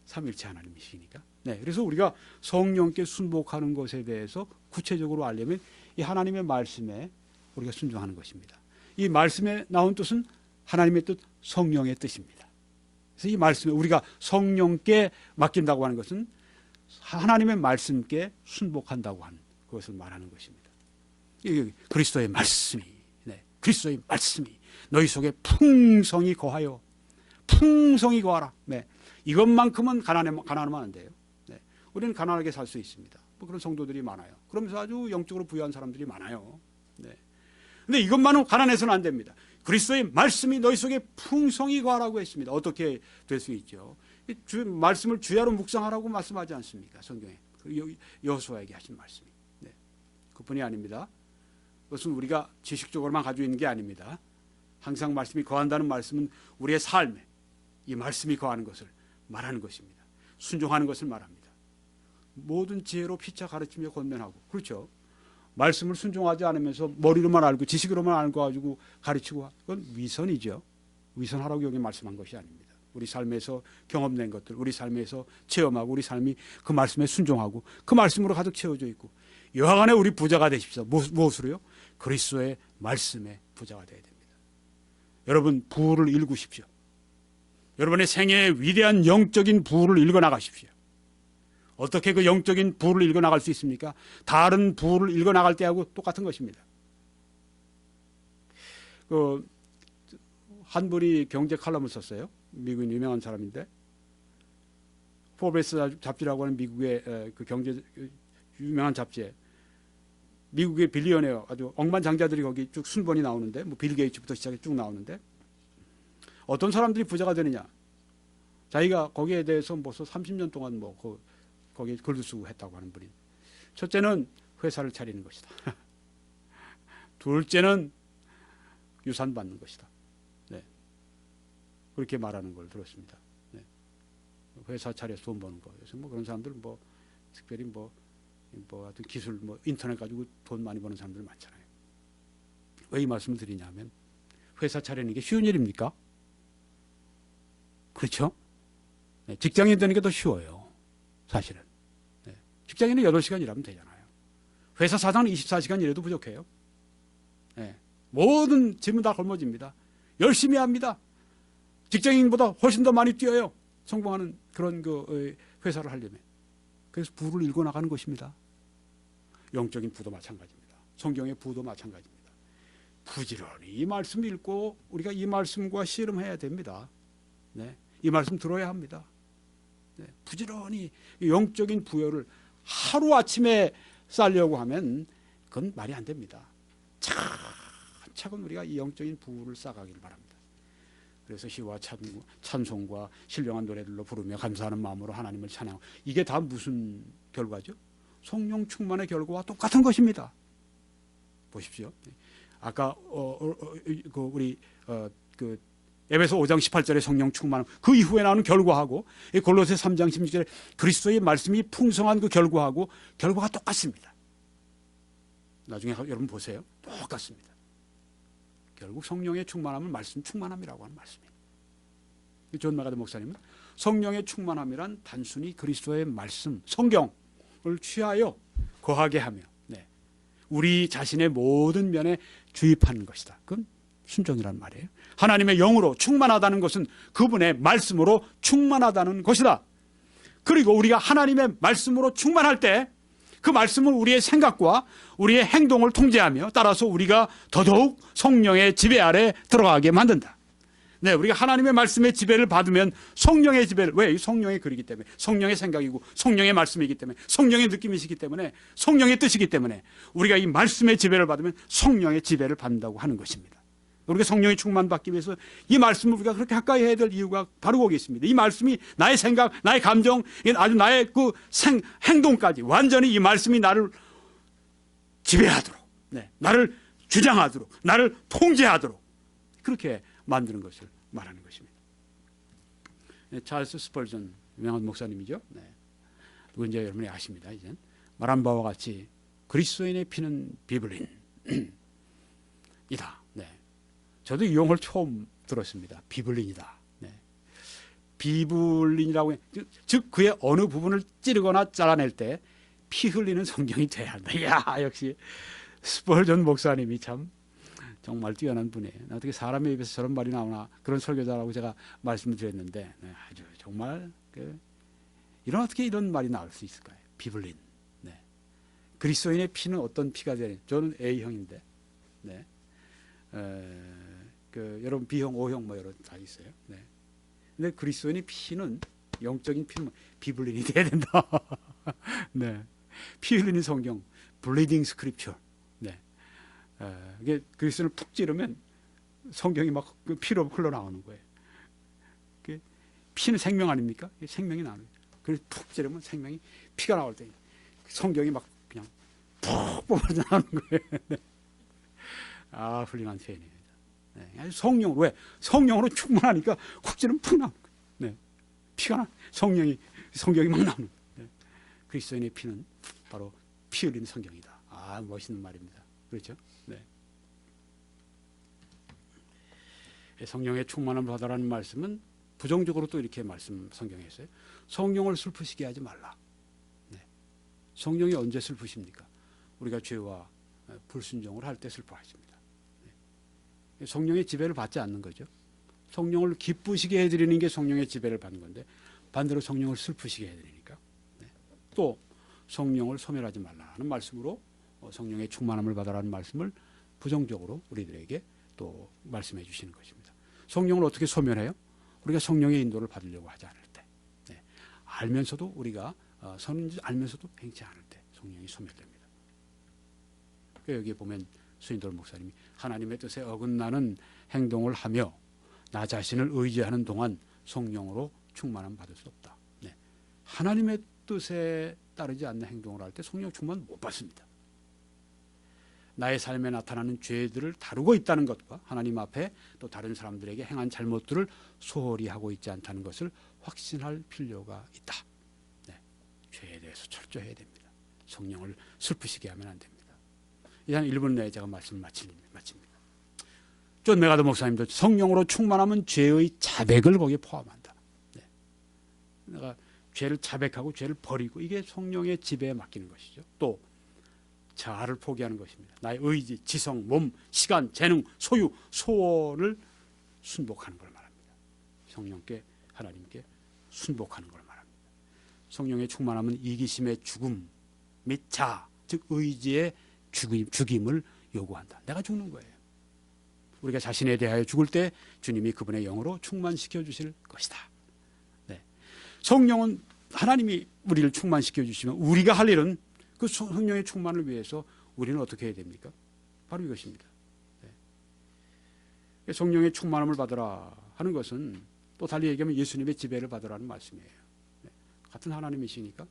삼위일체 하나님이시니까. 그래서 우리가 성령께 순복하는 것에 대해서 구체적으로 알려면 이 하나님의 말씀에 우리가 순종하는 것입니다. 이 말씀에 나온 뜻은 하나님의 뜻, 성령의 뜻입니다. 그래서 이 말씀에 우리가 성령께 맡긴다고 하는 것은 하나님의 말씀께 순복한다고 하는 그것을 말하는 것입니다. 그리스도의 말씀이, 그리스도의 말씀이 너희 속에 풍성히 거하여, 풍성히 거하라. 이것만큼은 가난하면 안 돼요. 우리는 가난하게 살 수 있습니다. 뭐 그런 성도들이 많아요. 그러면서 아주 영적으로 부유한 사람들이 많아요. 네. 근데 이것만은 가난해서는 안 됩니다. 그리스도의 말씀이 너희 속에 풍성히 거하라고 했습니다. 어떻게 될 수 있죠? 말씀을 주야로 묵상하라고 말씀하지 않습니까? 성경에. 여호수아에게 하신 말씀이. 네. 그뿐이 아닙니다. 그것은 우리가 지식적으로만 가지고 있는 게 아닙니다. 항상 말씀이 거한다는 말씀은 우리의 삶에 이 말씀이 거하는 것을 말하는 것입니다. 순종하는 것을 말합니다. 모든 지혜로 피차 가르치며 권면하고, 그렇죠? 말씀을 순종하지 않으면서 머리로만 알고 지식으로만 알고 가지고 가르치고, 그건 위선이죠. 위선하라고 여기 말씀한 것이 아닙니다. 우리 삶에서 경험된 것들, 우리 삶에서 체험하고, 우리 삶이 그 말씀에 순종하고 그 말씀으로 가득 채워져 있고, 여하간에 우리 부자가 되십시오. 무엇으로요? 그리스도의 말씀에 부자가 되어야 됩니다. 여러분, 부를 일구십시오. 여러분의 생애의 위대한 영적인 부를 읽어 나가십시오. 어떻게 그 영적인 부를 읽어 나갈 수 있습니까? 다른 부를 읽어 나갈 때하고 똑같은 것입니다. 한 분이 경제 칼럼을 썼어요. 미국인 유명한 사람인데, 포브스 잡지라고 하는 미국의 그 경제 유명한 잡지에 미국의 빌리언웨어, 아주 억만장자들이 거기 쭉 순번이 나오는데, 뭐 빌 게이츠부터 시작해 쭉 나오는데, 어떤 사람들이 부자가 되느냐? 자기가 거기에 대해서 벌써 30년 동안 거기에 글도 쓰고 했다고 하는 분이, 첫째는 회사를 차리는 것이다. 둘째는 유산 받는 것이다. 네. 그렇게 말하는 걸 들었습니다. 네. 회사 차려서 돈 버는 거. 그래서 뭐 그런 사람들 특별히 하여튼 기술 인터넷 가지고 돈 많이 버는 사람들 많잖아요. 왜 이 말씀을 드리냐면, 회사 차리는 게 쉬운 일입니까? 그렇죠? 네. 직장인 되는 게 더 쉬워요. 사실은. 네. 직장인은 8시간 일하면 되잖아요. 회사 사장은 24시간 일해도 부족해요. 네. 모든 짐은 다 걸머집니다. 열심히 합니다. 직장인보다 훨씬 더 많이 뛰어요. 성공하는 그런 회사를 하려면. 그래서 부를 읽어 나가는 것입니다. 영적인 부도 마찬가지입니다. 성경의 부도 마찬가지입니다. 부지런히 이 말씀 읽고 우리가 이 말씀과 씨름해야 됩니다. 네. 이 말씀 들어야 합니다. 네. 부지런히 영적인 부여를 하루아침에 쌓으려고 하면 그건 말이 안 됩니다. 차근차근 우리가 이 영적인 부를 쌓아가길 바랍니다. 그래서 시와 찬송과 신령한 노래들로 부르며 감사하는 마음으로 하나님을 찬양하고, 이게 다 무슨 결과죠? 성령 충만의 결과와 똑같은 것입니다. 보십시오. 아까 우리 에베소 5장 18절에 성령 충만, 그 이후에 나오는 결과하고 골로새 3장 16절에 그리스도의 말씀이 풍성한 그 결과하고 결과가 똑같습니다. 나중에 여러분 보세요. 똑같습니다. 결국 성령의 충만함은 말씀 충만함이라고 하는 말씀이에요. 존 마가드 목사님은 성령의 충만함이란 단순히 그리스도의 말씀, 성경을 취하여 거하게 하며, 네, 우리 자신의 모든 면에 주입하는 것이다. 그건 순종이란 말이에요. 하나님의 영으로 충만하다는 것은 그분의 말씀으로 충만하다는 것이다. 그리고 우리가 하나님의 말씀으로 충만할 때 그 말씀은 우리의 생각과 우리의 행동을 통제하며 따라서 우리가 더더욱 성령의 지배 아래 들어가게 만든다. 네, 우리가 하나님의 말씀의 지배를 받으면 성령의 지배를, 왜? 성령의 글이기 때문에, 성령의 생각이고 성령의 말씀이기 때문에, 성령의 느낌이시기 때문에, 성령의 뜻이기 때문에 우리가 이 말씀의 지배를 받으면 성령의 지배를 받는다고 하는 것입니다. 우리가 성령의 충만받기 위해서 이 말씀을 우리가 그렇게 가까이 해야 될 이유가 바로 거기 있습니다. 이 말씀이 나의 생각, 나의 감정, 아주 나의 행동까지 완전히 이 말씀이 나를 지배하도록, 네, 나를 주장하도록, 나를 통제하도록 그렇게 만드는 것을 말하는 것입니다. 네, 찰스 스펄전 유명한 목사님이죠. 네. 누군지 여러분이 아십니다. 이제 말한 바와 같이 그리스도인의 피는 비블린이다. 네. 저도 이 용어를 처음 들었습니다. 비블린이다. 네. 비블린이라고 즉 그의 어느 부분을 찌르거나 잘라낼 때 피 흘리는 성경이 돼야 한다. 이야, 역시 스펄전 목사님이 참 정말 뛰어난 분이에요. 어떻게 사람의 입에서 저런 말이 나오나, 그런 설교자라고 제가 말씀을 드렸는데, 네, 아주 정말 어떻게 이런 말이 나올 수 있을까요? 비블린. 네. 그리스도인의 피는 어떤 피가 되는? 저는 A형인데, 네. 여러분 B형, O형 여러 다 있어요. 네. 근데 그리스도인의 피는 영적인 피는 비블린이 돼야 된다. 네, 피 흘리는 성경, 블리딩 스크립처. 네, 이게 그리스도를 푹 찌르면 성경이 막 그 피로 흘러나오는 거예요. 피는 생명 아닙니까? 생명이 나는 거예요. 그래서 푹 찌르면 생명이 피가 나올 때 성경이 막 그냥 푹 뽑아져 나오는 거예요. 네. 아, 훌륭한 표현입니다. 네. 성령으로, 왜? 성령으로 충만하니까 훅 찌르면 푹 나오는 거예요. 네. 피가 나, 성경이 막 나오는 거예요. 네. 그리스도인의 피는 바로 피 흘리는 성경이다. 아, 멋있는 말입니다. 그렇죠? 네. 성령의 충만함을 받아라는 말씀은 부정적으로 또 이렇게 말씀 성경에 있어요. 성령을 슬프시게 하지 말라. 네. 성령이 언제 슬프십니까? 우리가 죄와 불순종을 할 때 슬퍼하십니다. 네. 성령의 지배를 받지 않는 거죠. 성령을 기쁘시게 해드리는 게 성령의 지배를 받는 건데 반대로 성령을 슬프시게 해드리니까. 네. 또 성령을 소멸하지 말라는 말씀으로 성령의 충만함을 받아라는 말씀을 부정적으로 우리들에게 또 말씀해 주시는 것입니다. 성령을 어떻게 소멸해요? 우리가 성령의 인도를 받으려고 하지 않을 때, 네. 알면서도 우리가 선인지 알면서도 행치 않을 때 성령이 소멸됩니다. 여기에 보면 수인돌 목사님이 하나님의 뜻에 어긋나는 행동을 하며 나 자신을 의지하는 동안 성령으로 충만함 받을 수 없다. 네. 하나님의 뜻에 따르지 않는 행동을 할 때 성령 충만 못 받습니다. 나의 삶에 나타나는 죄들을 다루고 있다는 것과 하나님 앞에 또 다른 사람들에게 행한 잘못들을 소홀히 하고 있지 않다는 것을 확신할 필요가 있다. 네. 죄에 대해서 철저해야 됩니다. 성령을 슬프시게 하면 안 됩니다. 이상 1분 내에 제가 말씀을 마칩니다. 존 메가더 목사님도 성령으로 충만하면 죄의 자백을 거기에 포함한다. 네. 내가 죄를 자백하고 죄를 버리고 이게 성령의 지배에 맡기는 것이죠. 또 자아를 포기하는 것입니다. 나의 의지, 지성, 몸, 시간, 재능, 소유, 소원을 순복하는 걸 말합니다. 성령께, 하나님께 순복하는 걸 말합니다. 성령의 충만함은 이기심의 죽음 및 자아, 즉 의지의 죽임을 요구한다. 내가 죽는 거예요. 우리가 자신에 대하여 죽을 때 주님이 그분의 영으로 충만시켜 주실 것이다. 네. 성령은 하나님이 우리를 충만시켜 주시면 우리가 할 일은 그 성령의 충만을 위해서 우리는 어떻게 해야 됩니까? 바로 이것입니다. 네. 성령의 충만함을 받으라 하는 것은 또 달리 얘기하면 예수님의 지배를 받으라는 말씀이에요. 네. 같은 하나님이시니까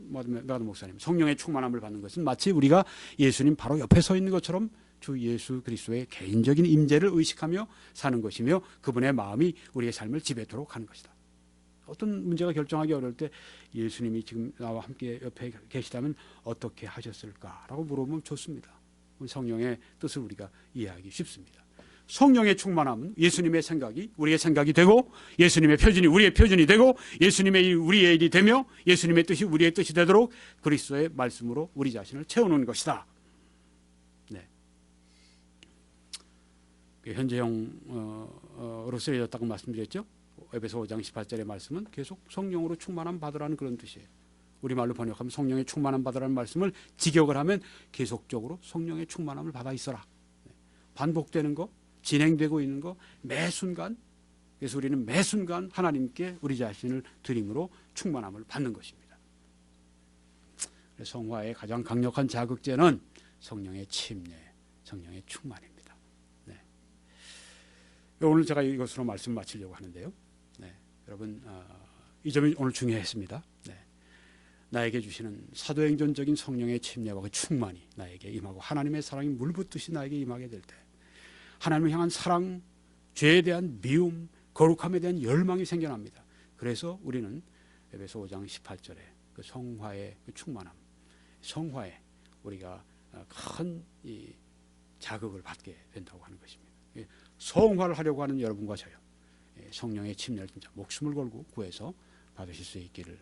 메가더 목사님, 성령의 충만함을 받는 것은 마치 우리가 예수님 바로 옆에 서 있는 것처럼 주 예수 그리스도의 개인적인 임재를 의식하며 사는 것이며 그분의 마음이 우리의 삶을 지배토록 하는 것이다. 어떤 문제가 결정하기 어려울 때 예수님이 지금 나와 함께 옆에 계시다면 어떻게 하셨을까라고 물어보면 좋습니다. 성령의 뜻을 우리가 이해하기 쉽습니다. 성령의 충만함은 예수님의 생각이 우리의 생각이 되고 예수님의 표준이 우리의 표준이 되고 예수님의 일 우리의 일이 되며 예수님의 뜻이 우리의 뜻이 되도록 그리스도의 말씀으로 우리 자신을 채우는 것이다. 네. 현재형으로 쓰여졌다고 말씀드렸죠. 에베소 5장 18절의 말씀은 계속 성령으로 충만함 받으라는 그런 뜻이에요. 우리말로 번역하면 성령의 충만함 받으라는 말씀을 직역을 하면 계속적으로 성령의 충만함을 받아 있어라. 반복되는 거, 진행되고 있는 거, 매 순간, 그래서 우리는 매 순간 하나님께 우리 자신을 드림으로 충만함을 받는 것입니다. 성화의 가장 강력한 자극제는 성령의 침례, 성령의 충만입니다. 네. 오늘 제가 이것으로 말씀 마치려고 하는데요. 네. 여러분, 이 점이 오늘 중요했습니다. 네. 나에게 주시는 사도행전적인 성령의 침례와 그 충만이 나에게 임하고 하나님의 사랑이 물붓듯이 나에게 임하게 될 때 하나님을 향한 사랑, 죄에 대한 미움, 거룩함에 대한 열망이 생겨납니다. 그래서 우리는 에베소 5장 18절에 그 성화의 그 충만함, 성화에 우리가 큰 이 자극을 받게 된다고 하는 것입니다. 성화를 하려고 하는 여러분과 저요, 성령의 침례를 진짜 목숨을 걸고 구해서 받으실 수 있기를